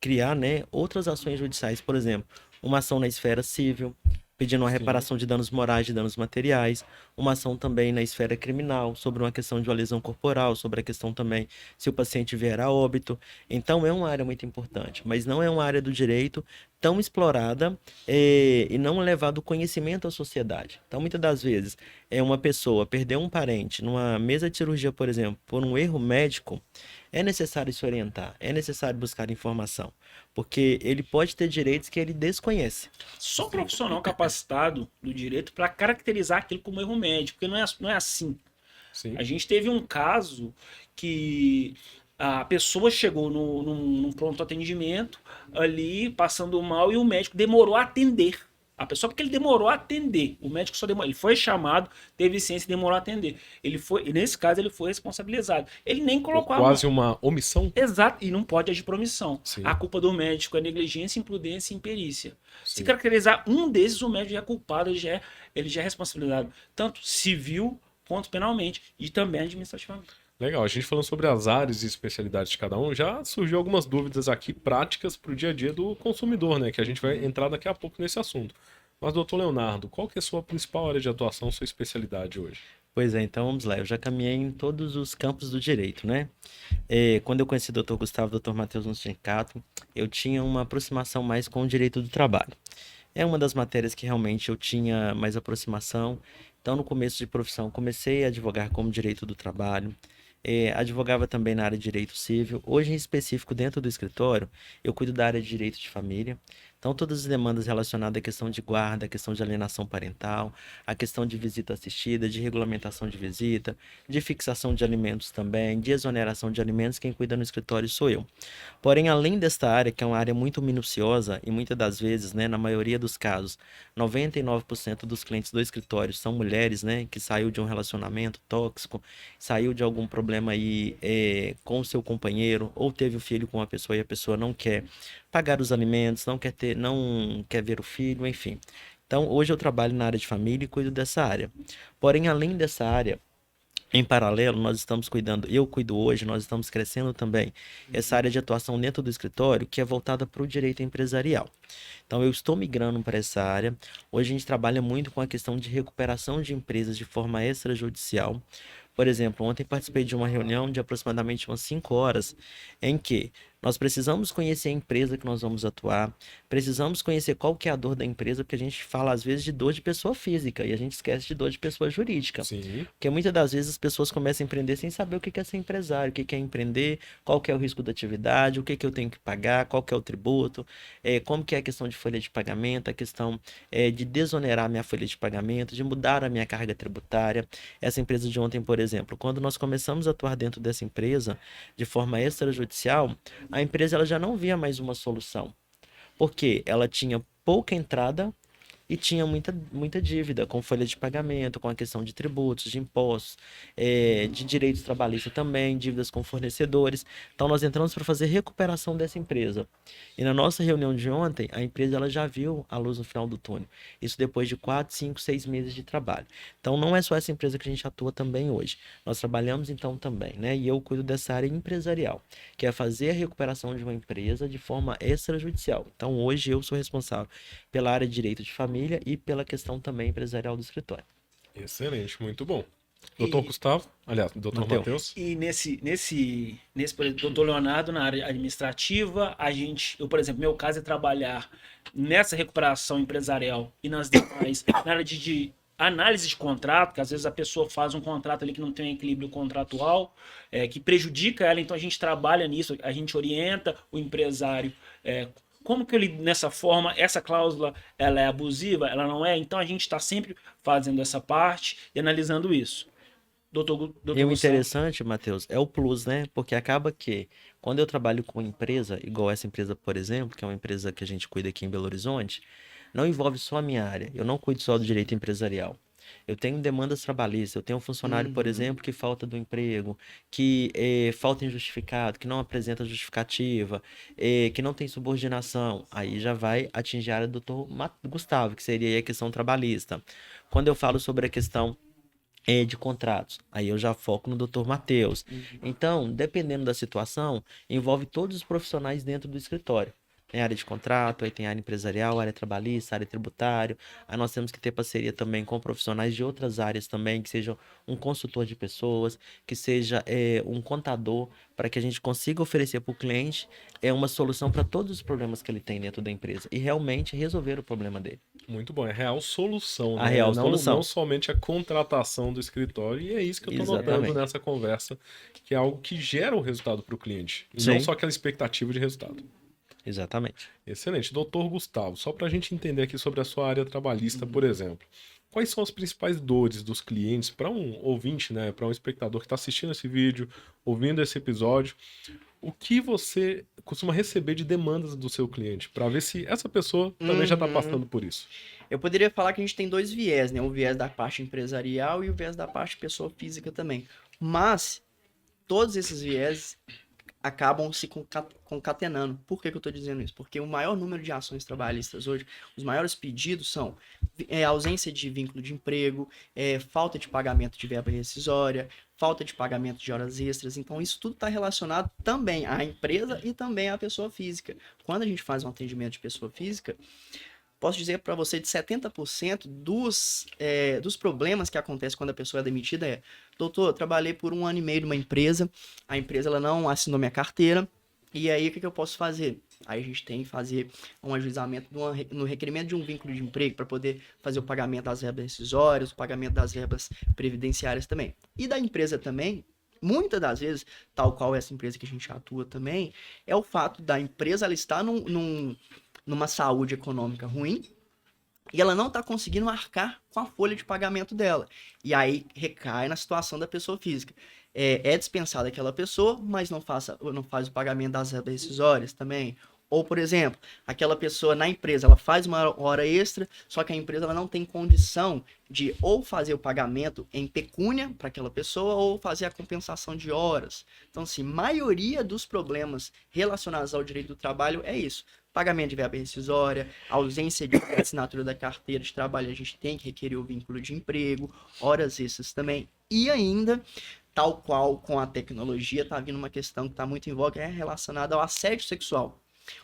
S2: criar, né, outras ações judiciais, por exemplo, uma ação na esfera civil, pedindo uma reparação de danos morais, de danos materiais, uma ação também na esfera criminal, sobre uma questão de uma lesão corporal, sobre a questão também se o paciente vier a óbito. Então é uma área muito importante, mas não é uma área do direito tão explorada e não levado conhecimento à sociedade. Então, muitas das vezes, uma pessoa perdeu um parente numa mesa de cirurgia, por exemplo, por um erro médico, é necessário se orientar, é necessário buscar informação, porque ele pode ter direitos que ele desconhece.
S3: Só um profissional capacitado do direito para caracterizar aquilo como erro médico, porque não é assim.
S1: Sim.
S3: A gente teve um caso que a pessoa chegou num pronto atendimento ali, passando mal, e o médico demorou a atender. A pessoa, porque ele demorou a atender. O médico só demorou. Ele foi chamado, teve ciência e demorou a atender. Nesse caso, ele foi responsabilizado. Ele nem colocou
S1: Quase uma omissão?
S3: Exato, e não pode agir por omissão.
S1: Sim.
S3: A culpa do médico é negligência, imprudência e imperícia.
S1: Sim.
S3: Se caracterizar um desses, o médico já é culpado, ele já é responsabilizado, tanto civil quanto penalmente, e também administrativamente.
S1: Legal, a gente falando sobre as áreas e especialidades de cada um, já surgiu algumas dúvidas aqui práticas para o dia a dia do consumidor, né? Que a gente vai entrar daqui a pouco nesse assunto. Mas, doutor Leonardo, qual que é a sua principal área de atuação, sua especialidade hoje?
S2: Pois é, então vamos lá. Eu já caminhei em todos os campos do direito, né? Quando eu conheci o Dr. Gustavo e o Dr. Matheus no sindicato, eu tinha uma aproximação mais com o direito do trabalho. É uma das matérias que realmente eu tinha mais aproximação. Então, no começo de profissão, comecei a advogar como direito do trabalho. Advogava também na área de direito civil. Hoje, em específico, dentro do escritório, eu cuido da área de direito de família. Então, todas as demandas relacionadas à questão de guarda, à questão de alienação parental, à questão de visita assistida, de regulamentação de visita, de fixação de alimentos também, de exoneração de alimentos, quem cuida no escritório sou eu. Porém, além desta área, que é uma área muito minuciosa e muitas das vezes, né, na maioria dos casos, 99% dos clientes do escritório são mulheres, né, que saiu de um relacionamento tóxico, saiu de algum problema aí com o seu companheiro, ou teve o filho com uma pessoa e a pessoa não quer pagar os alimentos, não quer ver o filho, enfim. Então, hoje eu trabalho na área de família e cuido dessa área. Porém, além dessa área, em paralelo, nós estamos cuidando, eu cuido hoje, nós estamos crescendo também essa área de atuação dentro do escritório, que é voltada para o direito empresarial. Então, eu estou migrando para essa área. Hoje a gente trabalha muito com a questão de recuperação de empresas de forma extrajudicial. Por exemplo, ontem participei de uma reunião de aproximadamente umas 5 horas, em que nós precisamos conhecer a empresa que nós vamos atuar, precisamos conhecer qual que é a dor da empresa, porque a gente fala às vezes de dor de pessoa física e a gente esquece de dor de pessoa jurídica.
S1: Sim.
S2: Porque muitas das vezes as pessoas começam a empreender sem saber o que é ser empresário, o que é empreender, qual que é o risco da atividade, o que eu tenho que pagar, qual que é o tributo, como que é a questão de folha de pagamento, a questão de desonerar minha folha de pagamento, de mudar a minha carga tributária. Essa empresa de ontem, por exemplo, quando nós começamos a atuar dentro dessa empresa de forma extrajudicial, a empresa ela já não via mais uma solução, porque ela tinha pouca entrada e tinha muita dívida com folha de pagamento, com a questão de tributos, de impostos, de direitos trabalhistas também, dívidas com fornecedores. Então nós entramos para fazer recuperação dessa empresa. E na nossa reunião de ontem, a empresa ela já viu a luz no final do túnel. Isso depois de 4, 5, 6 meses de trabalho. Então não é só essa empresa que a gente atua também hoje. Nós trabalhamos então também, né? E eu cuido dessa área empresarial, que é fazer a recuperação de uma empresa de forma extrajudicial. Então hoje eu sou responsável pela área de direito de família e pela questão também empresarial do escritório.
S1: Excelente, muito bom. Doutor Gustavo, aliás, doutor Matheus.
S3: E por exemplo, doutor Leonardo, na área administrativa, eu, por exemplo, meu caso é trabalhar nessa recuperação empresarial e nas demais, na área de análise de contrato, que às vezes a pessoa faz um contrato ali que não tem um equilíbrio contratual, que prejudica ela, então a gente trabalha nisso, a gente orienta o empresário, como que ele, nessa forma, essa cláusula, ela é abusiva, ela não é? Então a gente está sempre fazendo essa parte e analisando isso. Doutor
S2: E o
S3: Gustavo.
S2: interessante, Matheus, é o plus, né? Porque acaba que, quando eu trabalho com empresa, igual essa empresa, por exemplo, que é uma empresa que a gente cuida aqui em Belo Horizonte, não envolve só a minha área. Eu não cuido só do direito empresarial. Eu tenho demandas trabalhistas, eu tenho um funcionário, por exemplo, que falta do emprego, que falta injustificado, que não apresenta justificativa, que não tem subordinação. Aí já vai atingir a área do doutor Gustavo, que seria aí a questão trabalhista. Quando eu falo sobre a questão de contratos, aí eu já foco no doutor Matheus. Então, dependendo da situação, envolve todos os profissionais dentro do escritório. Tem área de contrato, aí tem área empresarial, área trabalhista, área tributária. Aí nós temos que ter parceria também com profissionais de outras áreas também, que sejam um consultor de pessoas, que seja um contador, para que a gente consiga oferecer para o cliente uma solução para todos os problemas que ele tem dentro da empresa e realmente resolver o problema dele.
S1: Muito bom, é real solução, né?
S2: A real
S1: não,
S2: solução.
S1: Não somente a contratação do escritório, e é isso que eu estou notando nessa conversa, que é algo que gera o resultado para o cliente, e não só aquela expectativa de resultado.
S2: Exatamente.
S1: Excelente. Doutor Gustavo, só para a gente entender aqui sobre a sua área trabalhista, por exemplo, quais são as principais dores dos clientes para um ouvinte, né, para um espectador que está assistindo esse vídeo, ouvindo esse episódio, o que você costuma receber de demandas do seu cliente, para ver se essa pessoa também já está passando por isso?
S4: Eu poderia falar que a gente tem dois viés, né? O viés da parte empresarial e o viés da parte pessoa física também. Mas todos esses viés acabam se concatenando. Por que eu estou dizendo isso? Porque o maior número de ações trabalhistas hoje, os maiores pedidos são ausência de vínculo de emprego, falta de pagamento de verba rescisória, falta de pagamento de horas extras. Então, isso tudo está relacionado também à empresa e também à pessoa física. Quando a gente faz um atendimento de pessoa física, posso dizer para você de 70% dos problemas que acontecem quando a pessoa é demitida doutor, eu trabalhei por 1 ano e meio numa empresa, a empresa ela não assinou minha carteira, e aí o que eu posso fazer? Aí a gente tem que fazer um ajuizamento no requerimento de um vínculo de emprego para poder fazer o pagamento das verbas rescisórias, o pagamento das verbas previdenciárias também. E da empresa também, muitas das vezes, tal qual essa empresa que a gente atua também, é o fato da empresa ela estar num numa saúde econômica ruim e ela não está conseguindo arcar com a folha de pagamento dela. E aí recai na situação da pessoa física. É dispensada aquela pessoa, mas não faz o pagamento das verbas rescisórias também. Ou, por exemplo, aquela pessoa na empresa, ela faz uma hora extra, só que a empresa ela não tem condição de ou fazer o pagamento em pecúnia para aquela pessoa ou fazer a compensação de horas. Então, assim, maioria dos problemas relacionados ao direito do trabalho é isso. Pagamento de verba rescisória, ausência de assinatura da carteira de trabalho, a gente tem que requerer o vínculo de emprego, horas extras também. E ainda, tal qual com a tecnologia, está vindo uma questão que está muito em voga, é relacionada ao assédio sexual.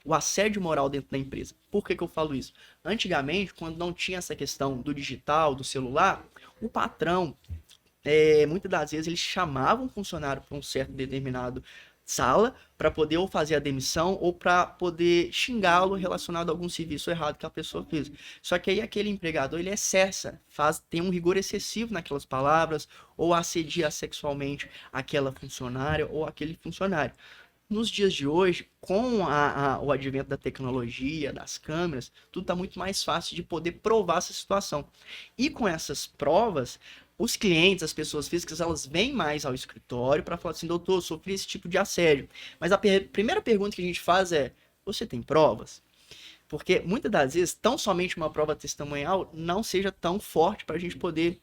S4: O assédio moral dentro da empresa. Por que eu falo isso? Antigamente, quando não tinha essa questão do digital, do celular, o patrão, muitas das vezes, ele chamava um funcionário para um certo determinado sala para poder ou fazer a demissão ou para poder xingá-lo relacionado a algum serviço errado que a pessoa fez. Só que aí aquele empregador, ele exerce, tem um rigor excessivo naquelas palavras, ou assedia sexualmente aquela funcionária ou aquele funcionário. Nos dias de hoje, com o advento da tecnologia, das câmeras, tudo está muito mais fácil de poder provar essa situação. E com essas provas, os clientes, as pessoas físicas, elas vêm mais ao escritório para falar assim, doutor, eu sofri esse tipo de assédio. Mas a primeira pergunta que a gente faz é, você tem provas? Porque muitas das vezes, tão somente uma prova testemunhal não seja tão forte para a gente poder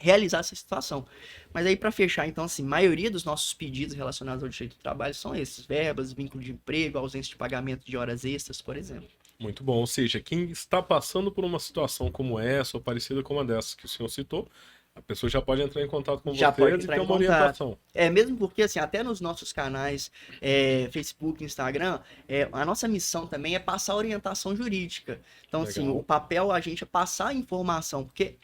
S4: realizar essa situação. Mas aí, para fechar, então, assim, a maioria dos nossos pedidos relacionados ao direito do trabalho são esses: verbas, vínculo de emprego, ausência de pagamento de horas extras, por exemplo.
S1: Muito bom. Ou seja, quem está passando por uma situação como essa ou parecida com uma dessas que o senhor citou, a pessoa já pode entrar em contato com vocês e ter uma orientação.
S4: Mesmo porque, assim, até nos nossos canais Facebook, Instagram, a nossa missão também é passar orientação jurídica. Então,
S1: Legal.
S4: assim, o papel a gente é passar a informação, porque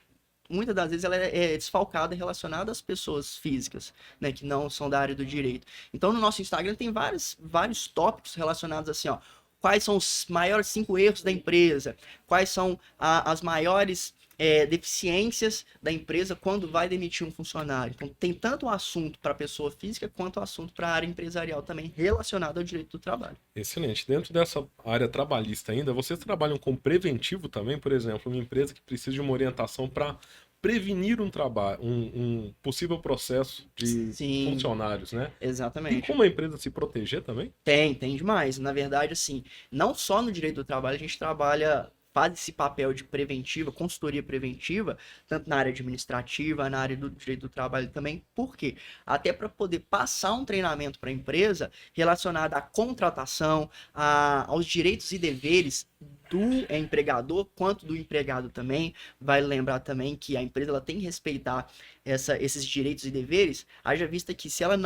S4: muitas das vezes ela é desfalcada relacionada às pessoas físicas, né, que não são da área do direito. Então, no nosso Instagram tem vários tópicos relacionados assim, ó, quais são os maiores 5 erros da empresa, quais são as maiores deficiências da empresa quando vai demitir um funcionário. Então, tem tanto o assunto para a pessoa física quanto o assunto para a área empresarial também relacionado ao direito do trabalho.
S1: Excelente. Dentro dessa área trabalhista ainda, vocês trabalham com preventivo também? Por exemplo, uma empresa que precisa de uma orientação para prevenir um possível processo de
S4: Sim,
S1: funcionários, né?
S4: exatamente.
S1: E como a empresa se proteger também?
S4: Tem demais. Na verdade, assim, não só no direito do trabalho, a gente faz esse papel de preventiva, consultoria preventiva, tanto na área administrativa, na área do direito do trabalho também. Por quê? Até para poder passar um treinamento para a empresa relacionado à contratação, aos direitos e deveres do empregador quanto do empregado também. Vale lembrar também que a empresa ela tem que respeitar esses direitos e deveres, haja vista que se ela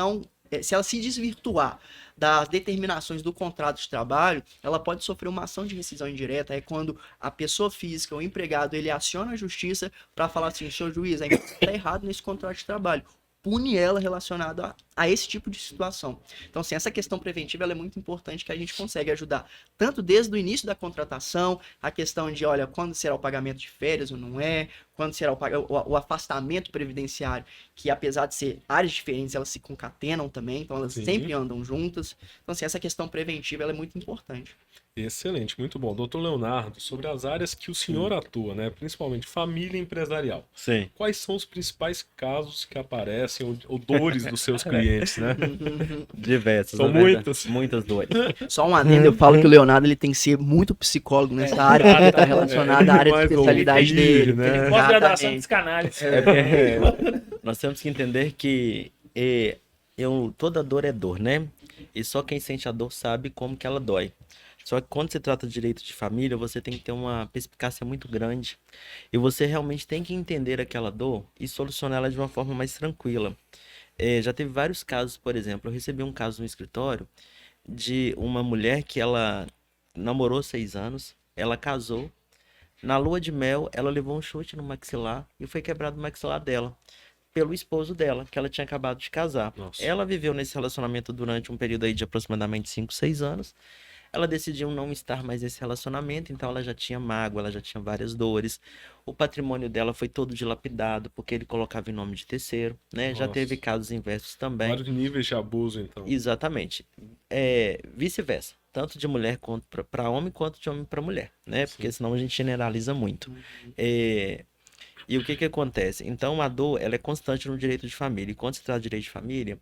S4: se desvirtuar das determinações do contrato de trabalho, ela pode sofrer uma ação de rescisão indireta. É quando a pessoa física, o empregado, ele aciona a justiça para falar assim, senhor juiz, a empresa está errado nesse contrato de trabalho. Pune ela relacionada a esse tipo de situação. Então, assim, essa questão preventiva ela é muito importante, que a gente consegue ajudar tanto desde o início da contratação, a questão de, olha, quando será o pagamento de férias ou não é, quando será o afastamento previdenciário, que apesar de ser áreas diferentes, elas se concatenam também, então elas sempre andam juntas. Então, assim, essa questão preventiva ela é muito importante.
S1: Excelente, muito bom. Doutor Leonardo, sobre as áreas que o senhor atua, né? Principalmente família empresarial.
S2: Sim.
S1: Quais são os principais casos que aparecem, ou dores dos seus clientes, né?
S2: Diversas.
S1: São muitas.
S2: Muitas dores.
S4: Só um adendo, eu falo que o Leonardo ele tem que ser muito psicólogo nessa área, porque está relacionada à área de especialidade dele.
S1: Né?
S3: Pós-graduação de psicanálise.
S2: Nós temos que entender que toda dor é dor, né? E só quem sente a dor sabe como que ela dói. Só que quando se trata de direito de família, você tem que ter uma perspicácia muito grande. E você realmente tem que entender aquela dor e solucionar ela de uma forma mais tranquila. Já teve vários casos, por exemplo, eu recebi um caso no escritório de uma mulher que ela namorou 6 anos, ela casou, na lua de mel ela levou um chute no maxilar e foi quebrado o maxilar dela pelo esposo dela, que ela tinha acabado de casar.
S1: Nossa.
S2: Ela viveu nesse relacionamento durante um período aí de aproximadamente 5, 6 anos. Ela decidiu não estar mais nesse relacionamento, então ela já tinha mágoa, ela já tinha várias dores. O patrimônio dela foi todo dilapidado, porque ele colocava em nome de terceiro, né? Já
S1: Nossa.
S2: teve casos inversos também.
S1: Vários níveis de abuso, então.
S2: Exatamente. Vice-versa. tanto de mulher para homem quanto de homem para mulher, né? Porque senão a gente generaliza muito. É, e o que que acontece? Então, a dor, ela é constante no direito de família. E quando se trata de direito de família,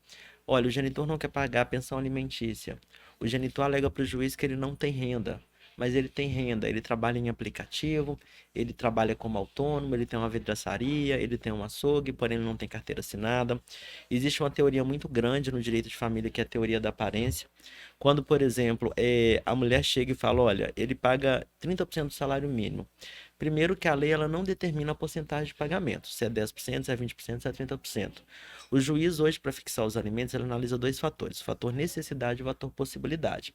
S2: olha, o genitor não quer pagar a pensão alimentícia. O genitor alega para o juiz que ele não tem renda. Mas ele tem renda, ele trabalha em aplicativo, ele trabalha como autônomo, ele tem uma vidraçaria, ele tem um açougue, porém ele não tem carteira assinada. Existe uma teoria muito grande no direito de família, que é a teoria da aparência. Quando, por exemplo, a mulher chega e fala, olha, ele paga 30% do salário mínimo. Primeiro que a lei ela não determina a porcentagem de pagamento, se é 10%, se é 20%, se é 30%. O juiz hoje, para fixar os alimentos, ele analisa dois fatores, o fator necessidade e o fator possibilidade.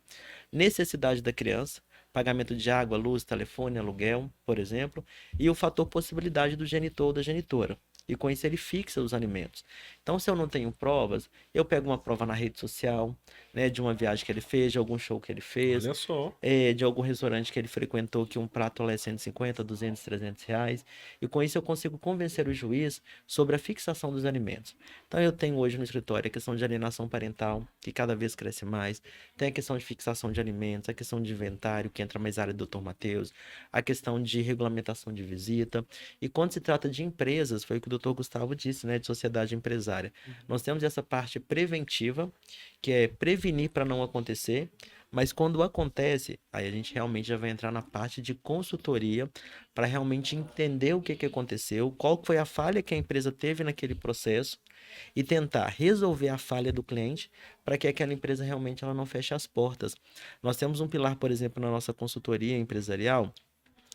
S2: Necessidade da criança, pagamento de água, luz, telefone, aluguel, por exemplo, e o fator possibilidade do genitor ou da genitora. E com isso ele fixa os alimentos. Então, se eu não tenho provas, eu pego uma prova na rede social, né, de uma viagem que ele fez, de algum show que ele fez,
S1: Olha só.
S2: de algum restaurante que ele frequentou, que um prato lá é 150, 200, 300 reais. E com isso eu consigo convencer o juiz sobre a fixação dos alimentos. Então, eu tenho hoje no escritório a questão de alienação parental, que cada vez cresce mais. Tem a questão de fixação de alimentos, a questão de inventário, que entra mais área do Dr. Matheus, a questão de regulamentação de visita. E quando se trata de empresas, foi o que o Dr. Gustavo disse, né, de sociedade empresária. Nós temos essa parte preventiva, que é prevenir para não acontecer, mas quando acontece, aí a gente realmente já vai entrar na parte de consultoria para realmente entender o que que aconteceu, qual foi a falha que a empresa teve naquele processo e tentar resolver a falha do cliente para que aquela empresa realmente ela não feche as portas. Nós temos um pilar, por exemplo, na nossa consultoria empresarial,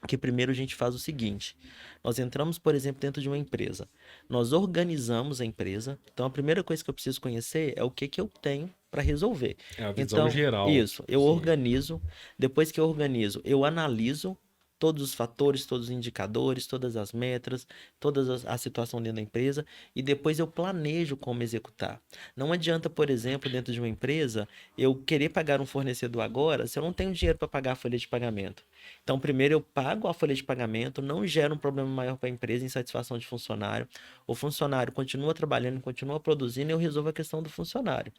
S2: que primeiro a gente faz o seguinte: nós entramos, por exemplo, dentro de uma empresa, nós organizamos a empresa. Então, a primeira coisa que eu preciso conhecer é o que que eu tenho para resolver.
S1: É a visão
S2: Então,
S1: geral.
S2: isso, eu
S1: Sim.
S2: organizo. Depois que eu organizo, eu analiso todos os fatores, todos os indicadores, todas as metas, a situação dentro da empresa e depois eu planejo como executar. Não adianta, por exemplo, dentro de uma empresa, eu querer pagar um fornecedor agora se eu não tenho dinheiro para pagar a folha de pagamento. Então, primeiro eu pago a folha de pagamento, não gera um problema maior para a empresa, insatisfação de funcionário. O funcionário continua trabalhando, continua produzindo e eu resolvo a questão do funcionário.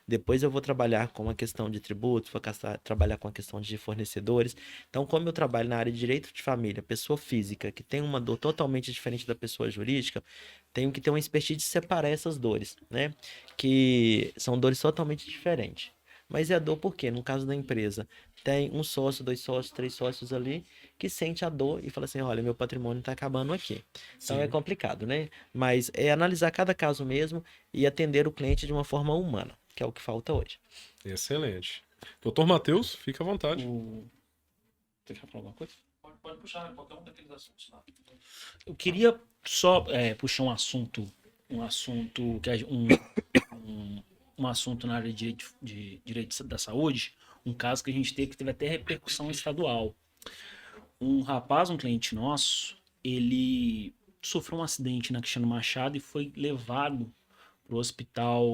S2: Depois eu vou trabalhar com a questão de tributos, vou trabalhar com a questão de fornecedores. Então, como eu trabalho na área de direito de família, pessoa física, que tem uma dor totalmente diferente da pessoa jurídica, tenho que ter uma expertise de separar essas dores, né? Que são dores totalmente diferentes. Mas é a dor porque, no caso da empresa, tem um sócio, dois sócios, três sócios ali que sente a dor e fala assim, olha, meu patrimônio está acabando aqui. Então é
S1: Sim.
S2: complicado, né? Mas é analisar cada caso mesmo e atender o cliente de uma forma humana, que é o que falta hoje.
S1: Excelente. Doutor Matheus, fica à vontade.
S3: Você quer falar alguma coisa? Pode puxar qualquer um daqueles assuntos lá. Eu queria só puxar um assunto que um assunto na área de direito da saúde, um caso que a gente teve que teve até repercussão estadual. Um rapaz, um cliente nosso, ele sofreu um acidente na Cristiano Machado e foi levado para o hospital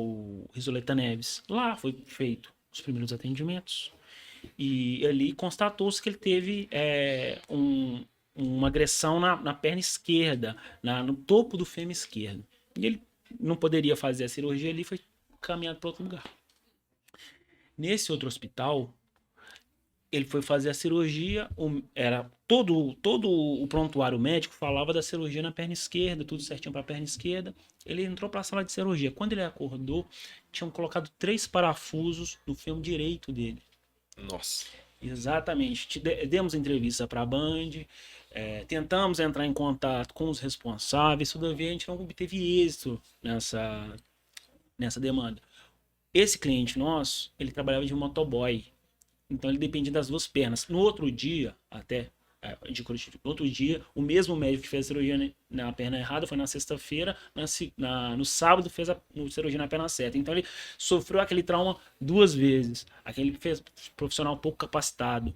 S3: Risoleta Neves. Lá foi feito os primeiros atendimentos e ali constatou-se que ele teve uma agressão na perna esquerda, no topo do fêmur esquerdo. E ele não poderia fazer a cirurgia ali, foi caminhado para outro lugar. Nesse outro hospital, ele foi fazer a cirurgia, era todo o prontuário médico falava da cirurgia na perna esquerda, tudo certinho para a perna esquerda. Ele entrou para a sala de cirurgia. Quando ele acordou, tinham colocado 3 parafusos no fêmur direito dele.
S1: Nossa.
S3: Exatamente. Demos entrevista para a Band, tentamos entrar em contato com os responsáveis, todavia a gente não obteve êxito nessa demanda. Esse cliente nosso, ele trabalhava de motoboy, então ele dependia das 2 pernas. No outro dia, no outro dia, o mesmo médico que fez a cirurgia na perna errada, foi na sexta-feira, no sábado fez a cirurgia na perna certa. Então ele sofreu aquele trauma 2 vezes, aquele profissional pouco capacitado.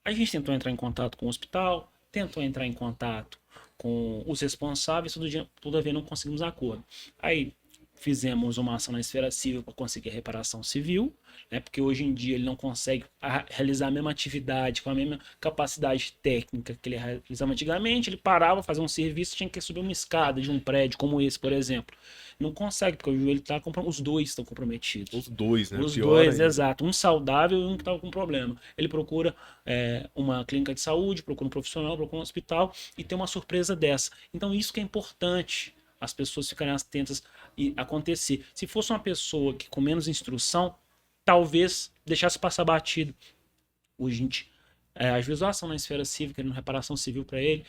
S3: A gente tentou entrar em contato com o hospital, tentou entrar em contato com os responsáveis, todavia não conseguimos acordo. Aí fizemos uma ação na esfera civil para conseguir a reparação civil, né? Porque hoje em dia ele não consegue realizar a mesma atividade com a mesma capacidade técnica que ele realizava antigamente. Ele parava, fazia um serviço, tinha que subir uma escada de um prédio como esse, por exemplo. Não consegue, porque o joelho está os dois estão comprometidos.
S1: Os dois, né?
S3: Os
S1: Pior
S3: dois,
S1: ainda.
S3: exato. Um saudável e um que estava com problema. Ele procura uma clínica de saúde, procura um profissional, procura um hospital e tem uma surpresa dessa. Então isso que é importante, as pessoas ficarem atentas e acontecer. Se fosse uma pessoa que com menos instrução, talvez deixasse passar batido. Hoje a gente ajuizou a ação na esfera cívica, na reparação civil para ele,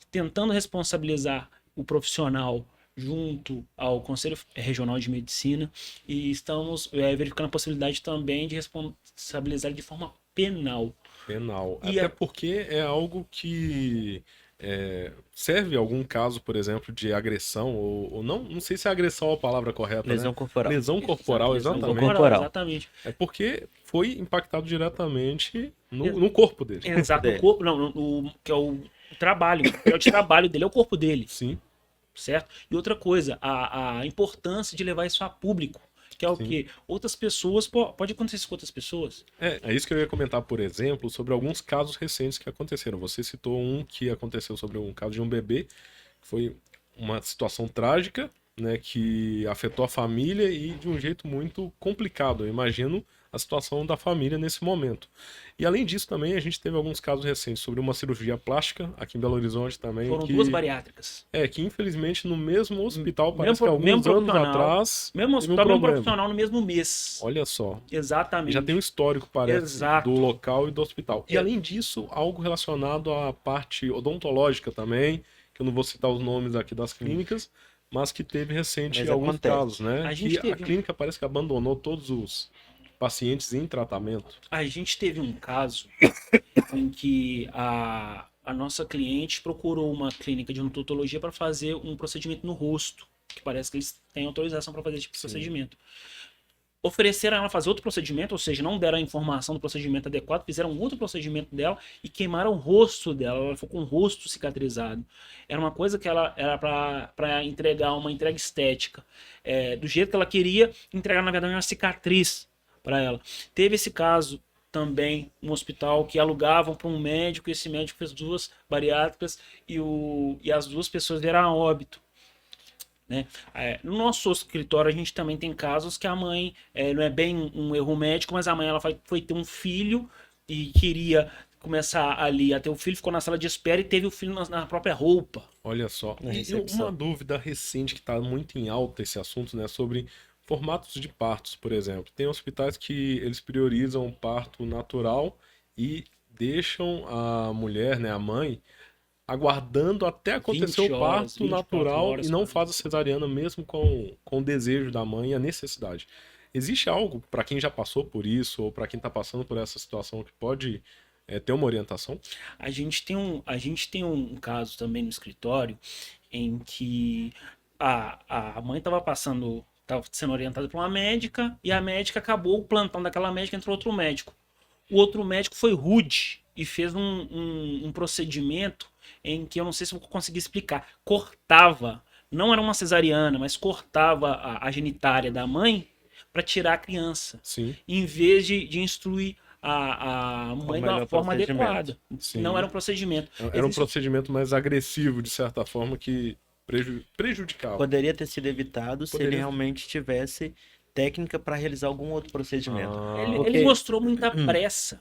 S3: tentando responsabilizar o profissional junto ao Conselho Regional de Medicina e estamos verificando a possibilidade também de responsabilizar de forma penal.
S1: Penal.
S3: E
S1: Até porque é algo que serve algum caso, por exemplo, de agressão, ou não sei se agressão é a palavra correta,
S2: Lesão
S1: né?
S2: corporal.
S1: Lesão corporal,
S3: Lesão
S1: exatamente.
S2: corporal.
S3: Exatamente.
S1: É porque foi impactado diretamente no corpo dele.
S3: Exato,
S2: dele.
S3: no corpo, não, que é o trabalho, o de trabalho dele é o corpo dele,
S1: Sim,
S3: certo? E outra coisa, a importância de levar isso a público, que é o
S1: Sim.
S3: que outras pessoas, pode acontecer isso com outras pessoas.
S1: é isso que eu ia comentar, por exemplo, sobre alguns casos recentes que aconteceram. Você citou um que aconteceu sobre um caso de um bebê, que foi uma situação trágica, né, que afetou a família e de um jeito muito complicado. Eu imagino a situação da família nesse momento. E além disso também a gente teve alguns casos recentes sobre uma cirurgia plástica aqui em Belo Horizonte também,
S3: Foram
S1: que
S3: 2 bariátricas.
S1: que infelizmente no mesmo hospital,
S3: Mesmo
S1: parece que alguns anos
S3: profissional,
S1: atrás
S3: Mesmo
S1: teve um
S3: hospital, mesmo
S1: problema.
S3: profissional no mesmo mês.
S1: Olha só.
S3: Exatamente.
S1: Já tem um histórico, parece,
S3: Exato.
S1: do local e do hospital. E
S3: É.
S1: além disso, algo relacionado à parte odontológica também, que eu não vou citar os nomes aqui das clínicas, mas que teve recente
S2: Mas
S1: alguns
S2: acontece.
S1: casos, né?
S3: A gente
S1: Que a
S3: teve um-
S1: clínica parece que abandonou todos os pacientes em tratamento.
S3: A gente teve um caso em que a nossa cliente procurou uma clínica de odontologia para fazer um procedimento no rosto, que parece que eles têm autorização para fazer esse tipo de
S1: Sim.
S3: procedimento. Ofereceram ela fazer outro procedimento, ou seja, não deram a informação do procedimento adequado, fizeram outro procedimento dela e queimaram o rosto dela. Ela ficou com o rosto cicatrizado. Era uma coisa que ela era para entregar uma entrega estética, do jeito que ela queria, entregar na verdade uma cicatriz para ela. Teve esse caso também no hospital que alugavam para um médico, e esse médico fez 2 bariátricas e as 2 pessoas vieram a óbito. Né? No nosso escritório a gente também tem casos que a mãe não é bem um erro médico, mas a mãe ela foi ter um filho e queria começar ali a ter o filho, ficou na sala de espera e teve o filho na própria roupa.
S1: Olha só.
S2: Na
S1: E
S2: recepção.
S1: uma dúvida recente que está muito em alta esse assunto, né, sobre formatos de partos, por exemplo. Tem hospitais que eles priorizam o parto natural e deixam a mulher, né, a mãe, aguardando até acontecer
S3: 20
S1: o
S3: horas,
S1: parto
S3: 24
S1: natural
S3: horas,
S1: e não
S3: quase.
S1: faz a cesariana mesmo com o desejo da mãe e a necessidade. Existe algo para quem já passou por isso ou para quem está passando por essa situação que pode ter uma orientação?
S3: A gente tem um caso também no escritório em que a mãe estava sendo orientada por uma médica e a médica acabou o plantão daquela médica, entrou outro médico. O outro médico foi rude e fez um procedimento em que eu não sei se eu vou conseguir explicar. Cortava, não era uma cesariana, mas cortava a genitália da mãe para tirar a criança,
S1: Sim,
S3: em vez de instruir a mãe da
S2: melhor
S3: forma
S2: procedimento.
S3: adequada.
S1: sim.
S3: Não era um procedimento.
S1: Era um
S3: Existe-
S1: procedimento mais agressivo, de certa forma, que prejudicava.
S2: Poderia ter sido evitado se ele
S1: Poderia.
S2: realmente tivesse técnica para realizar algum outro procedimento.
S1: Ah,
S3: Ele
S2: Ok.
S3: mostrou muita pressa.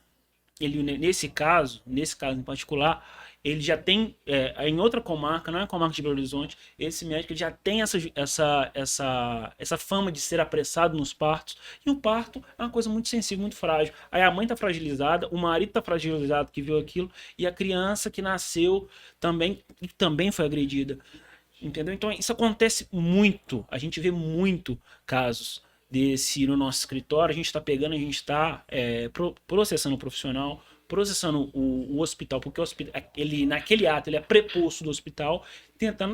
S3: Ele, nesse caso em particular, ele já tem, em outra comarca, não é a comarca de Belo Horizonte, esse médico ele já tem essa fama de ser apressado nos partos. E o parto é uma coisa muito sensível, muito frágil. Aí a mãe está fragilizada, o marido está fragilizado que viu aquilo, e a criança que nasceu também foi agredida. Entendeu? Então isso acontece muito. A gente vê muito casos desse no nosso escritório. A gente está pegando, a gente está processando o profissional, processando o hospital, porque o hospital, ele, naquele ato ele é preposto do hospital,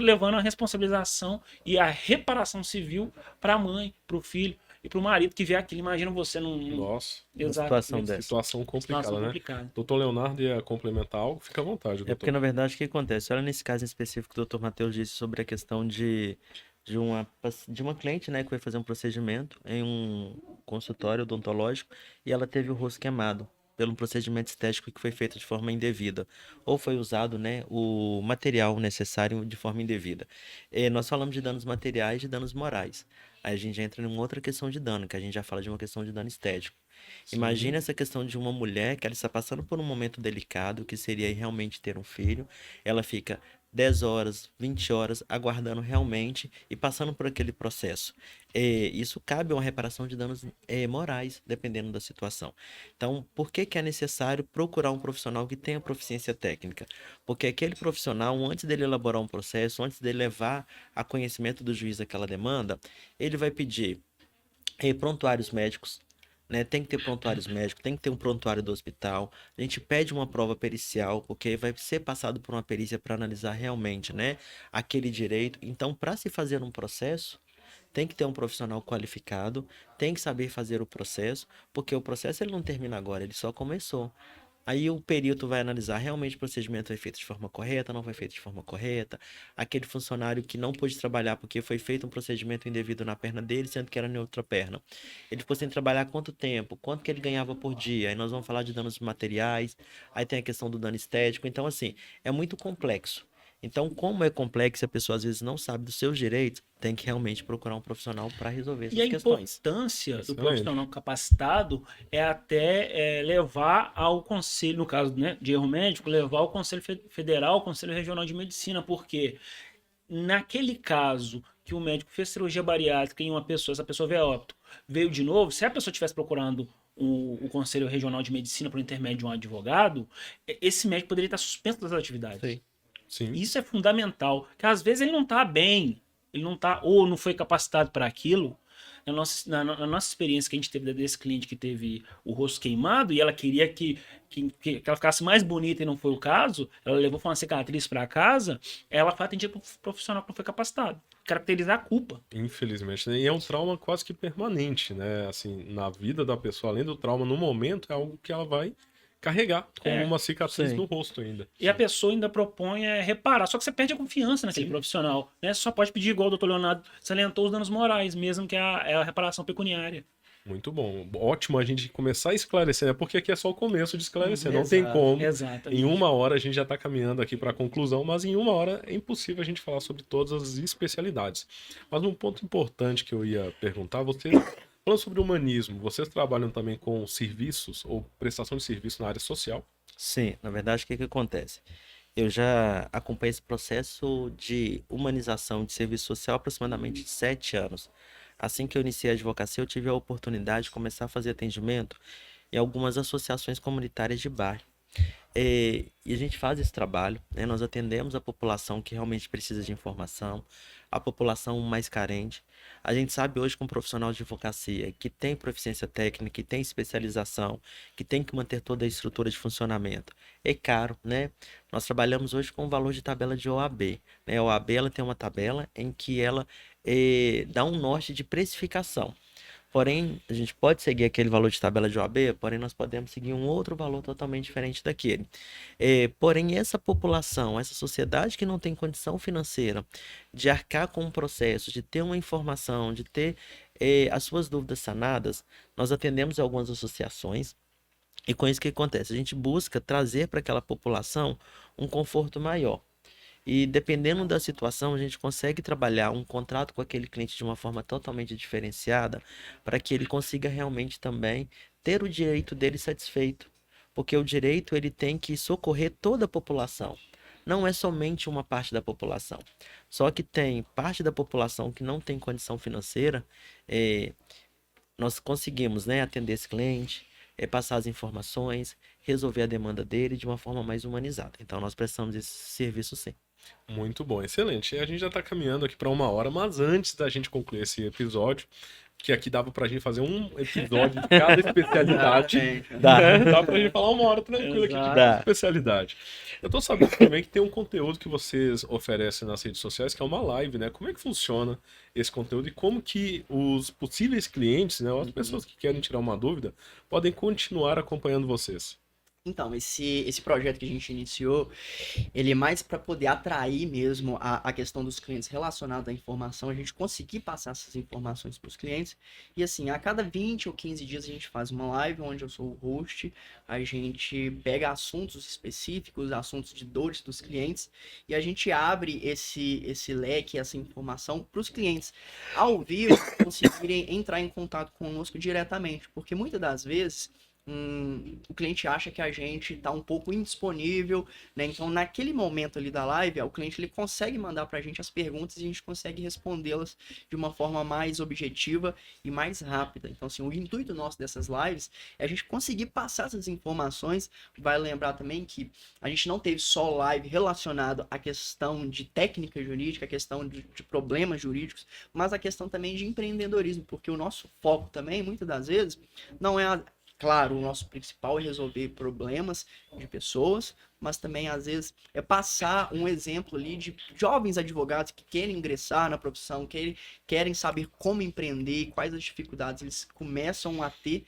S3: levando a responsabilização e a reparação civil para a mãe, para o filho e para o marido que vê aquilo. Imagina você num.
S1: nossa,
S3: Exato,
S2: situação
S3: numa
S2: dessa.
S1: situação complicada,
S3: situação
S1: né?
S3: complicada.
S1: Doutor Leonardo ia complementar algo? Fica à vontade, doutor.
S2: É porque, na verdade, o que acontece? Olha nesse caso em específico que o Dr. Matheus disse sobre a questão de de uma cliente, né, que foi fazer um procedimento em um consultório odontológico e ela teve o rosto queimado pelo procedimento estético que foi feito de forma indevida, ou foi usado, né, o material necessário de forma indevida. Nós falamos de danos materiais e de danos morais. Aí a gente entra em uma outra questão de dano, que a gente já fala de uma questão de dano estético. Imagina essa questão de uma mulher que ela está passando por um momento delicado, que seria realmente ter um filho. Ela fica 10 horas, 20 horas aguardando realmente e passando por aquele processo. Isso cabe a uma reparação de danos morais, dependendo da situação. Então, por que que é necessário procurar um profissional que tenha proficiência técnica? Porque aquele profissional, antes dele elaborar um processo, antes dele levar a conhecimento do juiz aquela demanda, ele vai pedir prontuários médicos, né? Tem que ter prontuários médicos, tem que ter um prontuário do hospital. A gente pede uma prova pericial, porque vai ser passado por uma perícia para analisar realmente, né, aquele direito. Então, para se fazer um processo, tem que ter um profissional qualificado, tem que saber fazer o processo, porque o processo ele não termina agora, ele só começou. Aí o perito vai analisar realmente o procedimento foi feito de forma correta, não foi feito de forma correta. Aquele funcionário que não pôde trabalhar porque foi feito um procedimento indevido na perna dele, sendo que era em outra perna. Ele ficou sem trabalhar quanto tempo? Quanto que ele ganhava por dia? Aí nós vamos falar de danos materiais, aí tem a questão do dano estético. Então, assim, é muito complexo. Então, como é complexo, a pessoa às vezes não sabe dos seus direitos, tem que realmente procurar um profissional para resolver
S3: E a
S2: essas questões.
S3: importância do
S1: Excelente.
S3: profissional capacitado é até levar ao conselho, no caso, né, de erro médico, levar ao Conselho Federal, ao Conselho Regional de Medicina, porque naquele caso que o médico fez cirurgia bariátrica em uma pessoa, essa pessoa veio a óbito, veio de novo, se a pessoa estivesse procurando o Conselho Regional de Medicina por intermédio de um advogado, esse médico poderia estar suspenso das atividades.
S2: Sim.
S1: Sim.
S3: Isso é fundamental, que às vezes ele não está bem, ele não tá, ou não foi capacitado para aquilo. Na nossa experiência que a gente teve desse cliente que teve o rosto queimado e ela queria que ela ficasse mais bonita e não foi o caso, ela levou uma cicatriz para casa, ela foi atendida por um profissional que não foi capacitado. Caracterizar a culpa.
S1: Infelizmente, né? E é um trauma quase que permanente, né? Assim, na vida da pessoa, além do trauma no momento, é algo que ela vai carregar como uma cicatriz
S2: sim.
S1: no rosto ainda.
S3: E a pessoa ainda propõe reparar. Só que você perde a confiança naquele profissional. Né? Você só pode pedir, igual o doutor Leonardo salientou, os danos morais, mesmo que é a reparação pecuniária.
S1: Muito bom. Ótimo a gente começar a esclarecer, né? Porque aqui é só o começo de esclarecer. Não
S4: Exato,
S1: tem como.
S3: Exatamente.
S1: Em uma hora a gente já está caminhando aqui para a conclusão, mas em uma hora é impossível a gente falar sobre todas as especialidades. Mas um ponto importante que eu ia perguntar, você falando sobre humanismo, vocês trabalham também com serviços ou prestação de serviço na área social?
S2: Sim, na verdade, o que que acontece? Eu já acompanhei esse processo de humanização de serviço social há aproximadamente 7 anos. Assim que eu iniciei a advocacia, eu tive a oportunidade de começar a fazer atendimento em algumas associações comunitárias de bairro. E a gente faz esse trabalho, né? Nós atendemos a população que realmente precisa de informação, a população mais carente. A gente sabe hoje que um profissional de advocacia que tem proficiência técnica, que tem especialização, que tem que manter toda a estrutura de funcionamento, é caro, né? Nós trabalhamos hoje com o valor de tabela de OAB, né? A OAB ela tem uma tabela em que ela dá um norte de precificação. Porém, a gente pode seguir aquele valor de tabela de OAB, porém nós podemos seguir um outro valor totalmente diferente daquele. Porém, essa população, essa sociedade que não tem condição financeira de arcar com um processo, de ter uma informação, de ter as suas dúvidas sanadas, nós atendemos algumas associações e com isso o que acontece? A gente busca trazer para aquela população um conforto maior. E dependendo da situação, a gente consegue trabalhar um contrato com aquele cliente de uma forma totalmente diferenciada para que ele consiga realmente também ter o direito dele satisfeito. Porque o direito ele tem que socorrer toda a população. Não é somente uma parte da população. Só que tem parte da população que não tem condição financeira, nós conseguimos, né, atender esse cliente, passar as informações, resolver a demanda dele de uma forma mais humanizada. Então nós prestamos esse serviço sim.
S1: Muito bom, excelente. E a gente já está caminhando aqui para uma hora, mas antes da gente concluir esse episódio, que aqui dava pra gente fazer um episódio de cada especialidade. Dá pra gente falar uma hora tranquila aqui de cada especialidade. Eu tô sabendo também que tem um conteúdo que vocês oferecem nas redes sociais, que é uma live, né? Como é que funciona esse conteúdo e como que os possíveis clientes, né, ou as pessoas que querem tirar uma dúvida, podem continuar acompanhando vocês?
S4: Então, esse projeto que a gente iniciou, ele é mais para poder atrair mesmo a questão dos clientes relacionada à informação, a gente conseguir passar essas informações para os clientes. E assim, a cada 20 ou 15 dias a gente faz uma live onde eu sou o host, a gente pega assuntos específicos, assuntos de dores dos clientes, e a gente abre esse leque, essa informação para os clientes ao vivo conseguirem entrar em contato conosco diretamente, porque muitas das vezes o cliente acha que a gente está um pouco indisponível, né? Então, naquele momento ali da live, o cliente ele consegue mandar para a gente as perguntas e a gente consegue respondê-las de uma forma mais objetiva e mais rápida. Então, assim, o intuito nosso dessas lives é a gente conseguir passar essas informações. Vai lembrar também que a gente não teve só live relacionado à questão de técnica jurídica, a questão de problemas jurídicos, mas a questão também de empreendedorismo, porque o nosso foco também, muitas das vezes, não é claro, o nosso principal é resolver problemas de pessoas, mas também, às vezes, é passar um exemplo ali de jovens advogados que querem ingressar na profissão, querem saber como empreender, quais as dificuldades eles começam a ter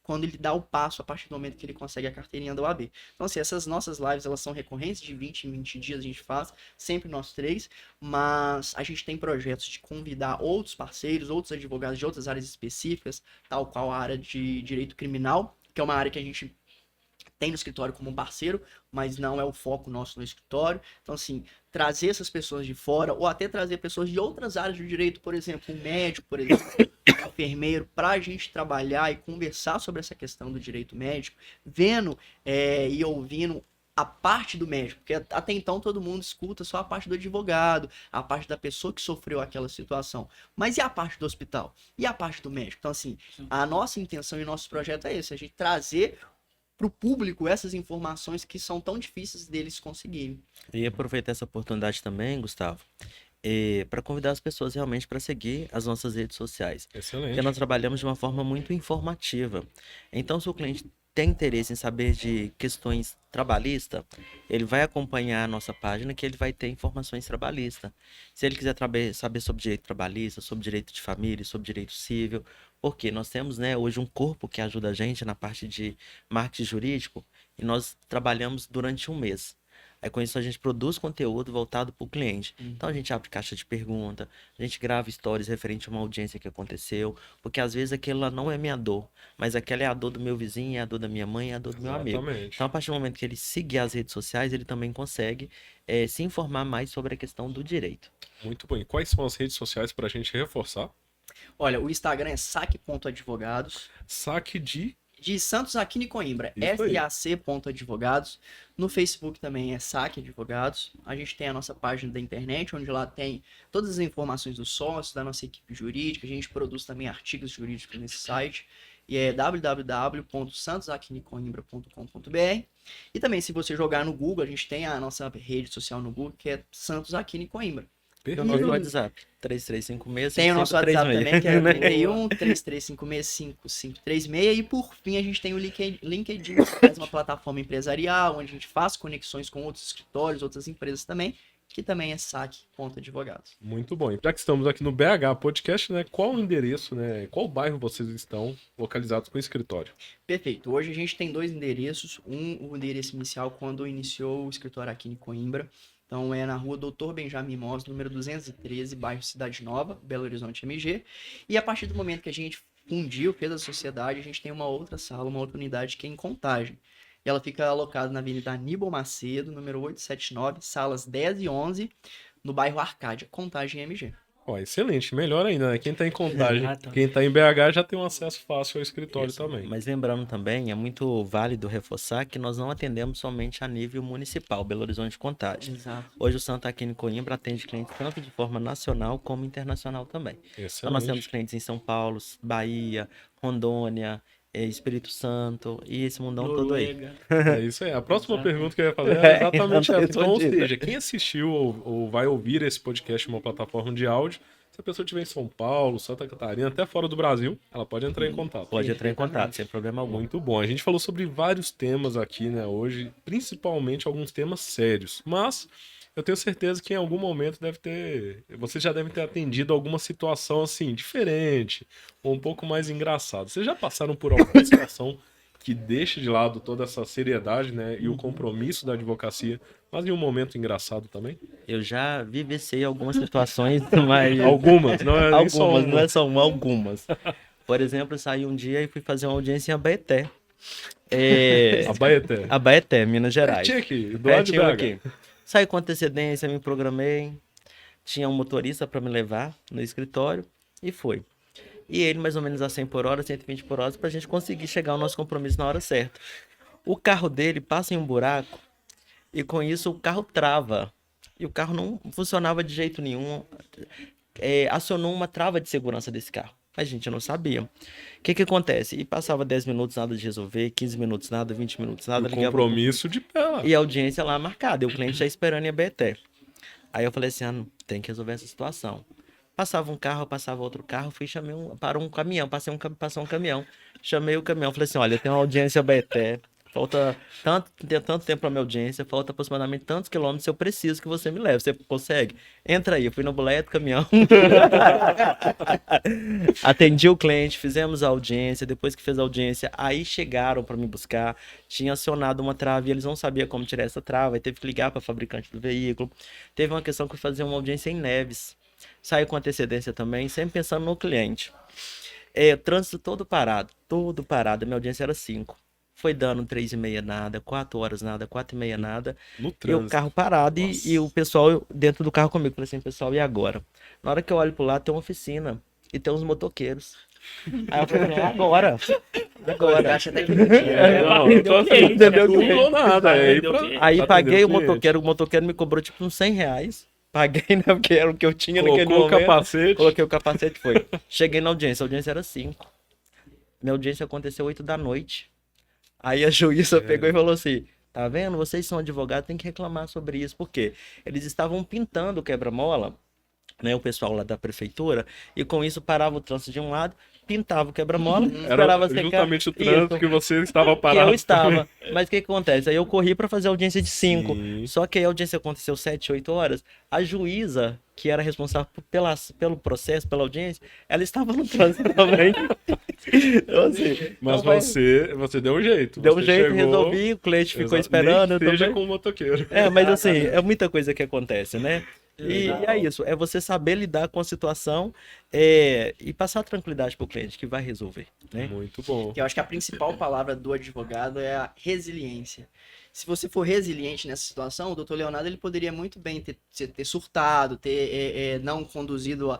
S4: quando ele dá o passo a partir do momento que ele consegue a carteirinha da OAB. Então, assim, essas nossas lives, elas são recorrentes, de 20 em 20 dias a gente faz, sempre nós três, mas a gente tem projetos de convidar outros parceiros, outros advogados de outras áreas específicas, tal qual a área de direito criminal, que é uma área que a gente tem no escritório como parceiro, mas não é o foco nosso no escritório. Então, assim, trazer essas pessoas de fora, ou até trazer pessoas de outras áreas do direito, por exemplo, um médico, por exemplo, um enfermeiro, para a gente trabalhar e conversar sobre essa questão do direito médico, vendo e ouvindo a parte do médico, porque até então todo mundo escuta só a parte do advogado, a parte da pessoa que sofreu aquela situação. Mas e a parte do hospital? E a parte do médico? Então, assim, a nossa intenção e nosso projeto é esse, a gente trazer para o público essas informações que são tão difíceis deles conseguirem.
S2: E aproveitar essa oportunidade também, Gustavo, para convidar as pessoas realmente para seguir as nossas redes sociais. Porque
S1: Excelente.
S2: nós trabalhamos de uma forma muito informativa. Então, se o cliente tem interesse em saber de questões trabalhistas, ele vai acompanhar a nossa página que ele vai ter informações trabalhistas. Se ele quiser saber sobre direito trabalhista, sobre direito de família, sobre direito civil, porque nós temos, né, hoje um corpo que ajuda a gente na parte de marketing jurídico e nós trabalhamos durante um mês. Aí com isso a gente produz conteúdo voltado para o cliente. Então a gente abre caixa de pergunta, a gente grava stories referente a uma audiência que aconteceu, porque às vezes aquela não é minha dor, mas aquela é a dor do meu vizinho, é a dor da minha mãe, é a dor do meu amigo.
S1: Exatamente.
S2: Então a partir do momento que ele seguir as redes sociais, ele também consegue se informar mais sobre a questão do direito.
S1: Muito bom. E quais são as redes sociais para a gente reforçar?
S4: Olha, o Instagram é saque.advogados.
S1: Saque
S4: De Santos Aquino e Coimbra,
S1: Isso aí.
S4: sac.advogados. No Facebook também é Saque Advogados. A gente tem a nossa página da internet, onde lá tem todas as informações dos sócios, da nossa equipe jurídica. A gente produz também artigos jurídicos nesse site. E é www.santosaquinicoimbra.com.br. E também, se você jogar no Google, a gente tem a nossa rede social no Google, que é Santos Aquino e Coimbra.
S2: E o
S1: Perfeito.
S2: nosso WhatsApp, 3356
S4: Tem o nosso WhatsApp também, que é
S2: né?
S4: 31 33565536. E por fim, a gente tem o LinkedIn, que é uma plataforma empresarial, onde a gente faz conexões com outros escritórios, outras empresas também, que também é saque.advogados.
S1: Muito bom. E já que estamos aqui no BH Podcast, né? Qual o endereço, né? Qual bairro vocês estão localizados com o escritório?
S4: Perfeito. Hoje a gente tem dois endereços. O endereço inicial, quando iniciou o escritório aqui em Coimbra. Então é na rua Doutor Benjamin Mos, número 213, bairro Cidade Nova, Belo Horizonte MG. E a partir do momento que a gente fundiu, fez a sociedade, a gente tem uma outra sala, uma outra unidade que é em Contagem. E ela fica alocada na Avenida Aníbal Macedo, número 879, salas 10 e 11, no bairro Arcádia, Contagem MG.
S1: Ó, excelente. Melhor ainda, né? Quem tá em Contagem,
S3: Exato.
S1: quem tá em BH já tem um acesso fácil ao escritório
S2: Isso.
S1: também.
S2: Mas lembrando também, é muito válido reforçar que nós não atendemos somente a nível municipal, Belo Horizonte Contagem.
S4: Exato.
S2: Hoje o Santo Aquino Coimbra atende clientes tanto de forma nacional como internacional também. Então nós temos
S1: Excelente.
S2: clientes em São Paulo, Bahia, Rondônia, Espírito Santo e esse mundão todo aí.
S3: Noruega.
S1: É isso aí. A próxima
S3: Exato.
S1: pergunta que eu ia fazer é exatamente
S2: tá
S1: essa. Então, ou
S2: respondida.
S1: seja, quem assistiu ou vai ouvir esse podcast em uma plataforma de áudio, se a pessoa estiver em São Paulo, Santa Catarina, até fora do Brasil, ela pode entrar em contato.
S2: Pode entrar em contato,
S4: Perfeitamente.
S2: sem problema algum.
S1: Muito bom. A gente falou sobre vários temas aqui, né, hoje, principalmente alguns temas sérios, mas eu tenho certeza que em algum momento vocês já devem ter atendido alguma situação assim, diferente, ou um pouco mais engraçada. Vocês já passaram por alguma situação que deixa de lado toda essa seriedade, né, e o compromisso da advocacia, mas em um momento engraçado também?
S2: Eu já vivenciei algumas situações, mas...
S1: Algumas, não é nem só
S2: Algumas,
S1: uma.
S2: não é só uma, algumas. Por exemplo, eu saí um dia e fui fazer uma audiência em Abaeté.
S1: Abaeté.
S2: Abaeté, Minas Gerais.
S1: Tinha aqui, do lado de
S2: Pertinho
S1: BH.
S2: aqui. Saí com antecedência, me programei. Tinha um motorista para me levar no escritório e foi. E ele mais ou menos a 100 por hora, 120 por hora, para a gente conseguir chegar ao nosso compromisso na hora certa. O carro dele passa em um buraco e com isso o carro trava. E o carro não funcionava de jeito nenhum. Acionou uma trava de segurança desse carro. A gente não sabia. O que acontece? E passava 10 minutos, nada de resolver, 15 minutos, nada, 20 minutos, nada.
S1: O compromisso de pé lá.
S2: E a audiência lá marcada, e o cliente já esperando em Abaeté. Aí eu falei assim, tem que resolver essa situação. Passava um carro, passava outro carro, parou um caminhão, passou um caminhão. Chamei o caminhão, falei assim, olha, tem uma audiência em Abaeté, tem tanto tempo pra minha audiência, falta aproximadamente tantos quilômetros, eu preciso que você me leve, você consegue? Entra aí, eu fui no boleto, caminhão. Atendi o cliente, fizemos a audiência, depois que fez a audiência, aí chegaram para me buscar, tinha acionado uma trava e eles não sabiam como tirar essa trava, aí teve que ligar para a fabricante do veículo. Teve uma questão que eu fazia uma audiência em Neves, saí com antecedência também, sempre pensando no cliente. Trânsito todo parado, minha audiência era 5. Foi dando 3h30 nada, 4 horas nada, 4h30 nada.
S1: No
S2: E
S1: trânsito.
S2: o carro parado e o pessoal dentro do carro comigo. Falei assim, pessoal, e agora? Na hora que eu olho pro lado, tem uma oficina e tem uns motoqueiros. Aí eu falei, agora.
S4: Eu acho até que não tinha.
S1: Não,
S3: Entendeu
S1: então,
S3: o cliente,
S1: entendeu
S3: né?
S1: tudo ou nada.
S3: Entendeu o cliente.
S2: Aí
S1: Pra
S2: paguei
S1: atender
S2: o
S1: o cliente.
S2: motoqueiro me cobrou tipo uns R$100. Paguei, né? Porque era o que eu tinha naquele
S1: Colocou o
S2: momento.
S1: capacete.
S2: Coloquei o capacete e foi. Cheguei na audiência, a audiência era 5. Minha audiência aconteceu 8 da noite. Aí a juíza pegou e falou assim, tá vendo? Vocês são advogados, tem que reclamar sobre isso. Por quê? Eles estavam pintando o quebra-mola, né? O pessoal lá da prefeitura, e com isso parava o trânsito de um lado, pintava o quebra-mola, esperava
S1: Era
S2: secar.
S1: justamente o trânsito
S2: Isso.
S1: que você estava
S2: Que
S1: parado.
S2: eu estava. Mas o que acontece? Aí eu corri para fazer a audiência de 5.
S1: Sim.
S2: Só que aí a audiência aconteceu 7, 8 horas. A juíza, que era responsável pelo processo, pela audiência, ela estava no trânsito também. Então, assim,
S1: Mas
S2: então,
S1: você deu um jeito.
S2: deu um
S1: Você
S2: jeito,
S1: chegou-
S2: resolvi, o cliente ficou
S1: Exato.
S2: esperando.
S1: Nem
S2: Eu
S1: seja
S2: também.
S1: com o motoqueiro.
S2: Mas assim, é muita coisa que acontece, né? E é isso, é você saber lidar com a situação e passar tranquilidade para o cliente que vai resolver, né?
S1: Muito bom.
S4: Eu acho que a principal palavra do advogado é a resiliência. Se você for resiliente nessa situação, o doutor Leonardo ele poderia muito bem ter surtado, ter não conduzido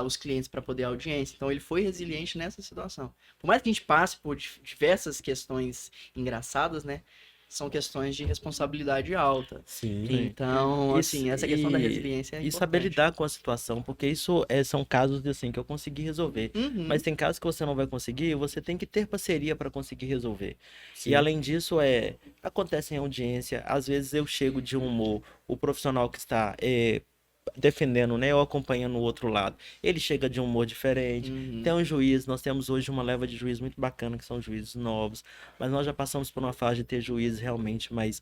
S4: os clientes para poder a audiência. Então, ele foi resiliente nessa situação. Por mais que a gente passe por diversas questões engraçadas, né? São questões de responsabilidade alta.
S1: Sim.
S4: Então, assim, essa questão da resiliência é
S2: E
S4: importante.
S2: saber lidar com a situação, porque isso são casos assim, que eu consegui resolver.
S4: Uhum.
S2: Mas tem casos que você não vai conseguir, você tem que ter parceria para conseguir resolver.
S1: Sim.
S2: E além disso, acontece em audiência, às vezes eu chego de um humor, o profissional que está defendendo, né, ou acompanhando o outro lado, ele chega de um humor diferente.
S4: Uhum.
S2: Tem um juiz, nós temos hoje uma leva de juízes muito bacana, que são juízes novos, mas nós já passamos por uma fase de ter juízes realmente mais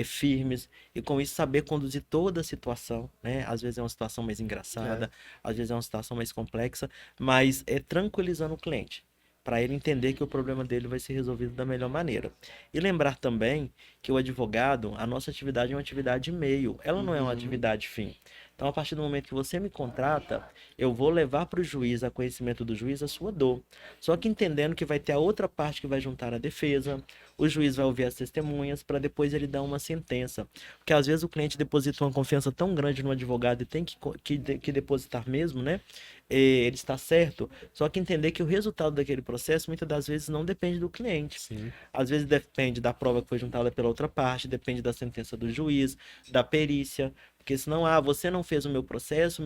S2: firmes, e com isso saber conduzir toda a situação, né? Às vezes é uma situação mais engraçada, às vezes é uma situação mais complexa, mas tranquilizando o cliente, para ele entender que o problema dele vai ser resolvido da melhor maneira. E lembrar também que o advogado, a nossa atividade é uma atividade meio, ela não é uma atividade fim. Então, a partir do momento que você me contrata, eu vou levar para o juiz, a conhecimento do juiz, a sua dor. Só que entendendo que vai ter a outra parte que vai juntar a defesa, o juiz vai ouvir as testemunhas, para depois ele dar uma sentença. Porque às vezes o cliente deposita uma confiança tão grande no advogado e tem que depositar mesmo, né? Ele está certo, só que entender que o resultado daquele processo muitas das vezes não depende do cliente.
S1: Sim.
S2: Às vezes depende da prova que foi juntada pela outra parte, depende da sentença do juiz, da perícia, porque senão, você não fez o meu processo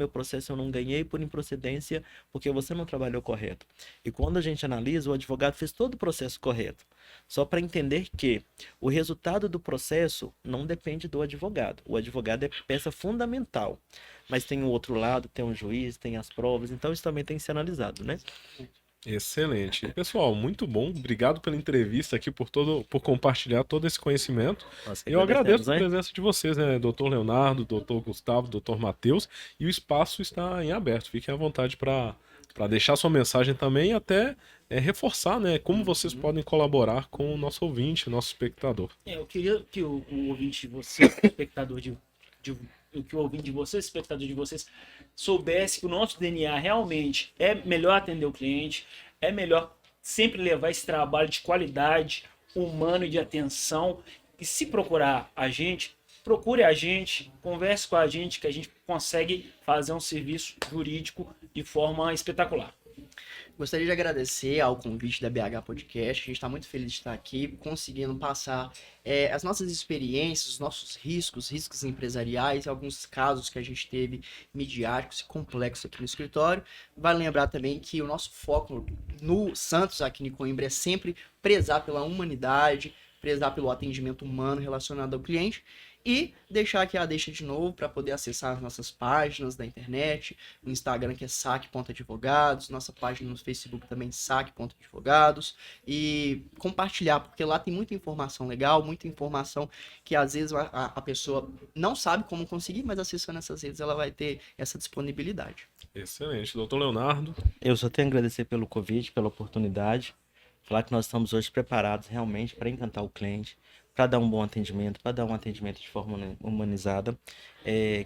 S2: eu não ganhei por improcedência, porque você não trabalhou correto. E quando a gente analisa, o advogado fez todo o processo correto. Só para entender que o resultado do processo não depende do advogado. O advogado é peça fundamental. Mas tem o outro lado, tem um juiz, tem as provas, então isso também tem que ser analisado, né?
S1: Excelente. Pessoal, muito bom. Obrigado pela entrevista aqui, por compartilhar todo esse conhecimento.
S2: Nossa,
S1: Eu agradeço a
S2: agradecemos, hein?
S1: presença de vocês, né? Doutor Leonardo, doutor Gustavo, doutor Matheus. E o espaço está em aberto. Fiquem à vontade para para deixar sua mensagem também e até reforçar, né, como vocês podem colaborar com o nosso ouvinte, o nosso espectador.
S3: Eu queria que o ouvinte de vocês, o espectador que o ouvinte de vocês, espectador de vocês, soubesse que o nosso DNA realmente é melhor atender o cliente, é melhor sempre levar esse trabalho de qualidade, humano e de atenção. E se procurar a gente, procure a gente, converse com a gente, que a gente consegue fazer um serviço jurídico de forma espetacular.
S4: Gostaria de agradecer ao convite da BH Podcast. A gente está muito feliz de estar aqui, conseguindo passar as nossas experiências, os nossos riscos empresariais, alguns casos que a gente teve midiáticos e complexos aqui no escritório. Vale lembrar também que o nosso foco no Santos, aqui em Coimbra, é sempre prezar pela humanidade, prezar pelo atendimento humano relacionado ao cliente. E deixar aqui a deixa de novo para poder acessar as nossas páginas da internet, no Instagram que é saque.advogados, nossa página no Facebook também saque.advogados, e compartilhar, porque lá tem muita informação legal, muita informação que às vezes a pessoa não sabe como conseguir, mas acessando essas redes ela vai ter essa disponibilidade.
S1: Excelente. Doutor Leonardo?
S2: Eu só tenho a agradecer pelo convite, pela oportunidade. Falar que nós estamos hoje preparados realmente para encantar o cliente, para dar um bom atendimento, para dar um atendimento de forma humanizada.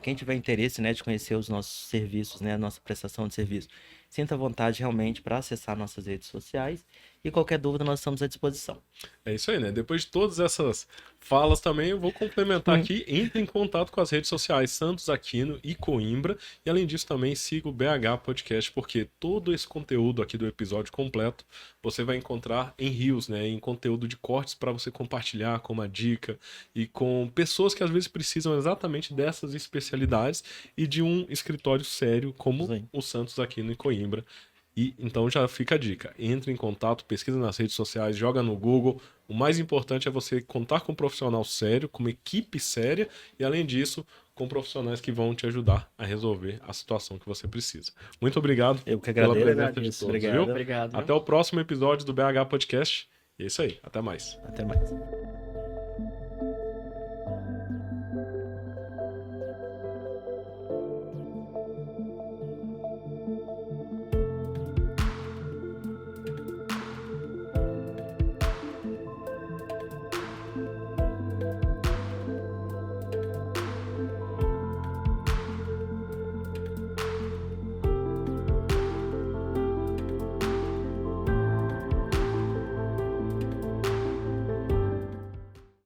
S2: Quem tiver interesse, né, de conhecer os nossos serviços, né, a nossa prestação de serviço, sinta vontade realmente para acessar nossas redes sociais e qualquer dúvida nós estamos à disposição.
S1: É isso aí, né? Depois de todas essas falas também, eu vou complementar aqui. Entre em contato com as redes sociais Santos Aquino e Coimbra. E além disso também siga o BH Podcast, porque todo esse conteúdo aqui do episódio completo você vai encontrar em Reels, né? Em conteúdo de cortes para você compartilhar com uma dica e com pessoas que às vezes precisam exatamente dessas especialidades e de um escritório sério como
S2: Sim.
S1: o Santos Aquino e Coimbra. E então já fica a dica, entre em contato, pesquisa nas redes sociais, joga no Google. O mais importante é você contar com um profissional sério, com uma equipe séria e, além disso, com profissionais que vão te ajudar a resolver a situação que você precisa. Muito obrigado
S2: Eu que
S1: pela
S2: agradeço.
S1: presença de todos,
S2: Obrigado.
S1: viu?
S4: Obrigado.
S1: Até o próximo episódio do BH Podcast. É isso aí, até mais.
S2: Até mais.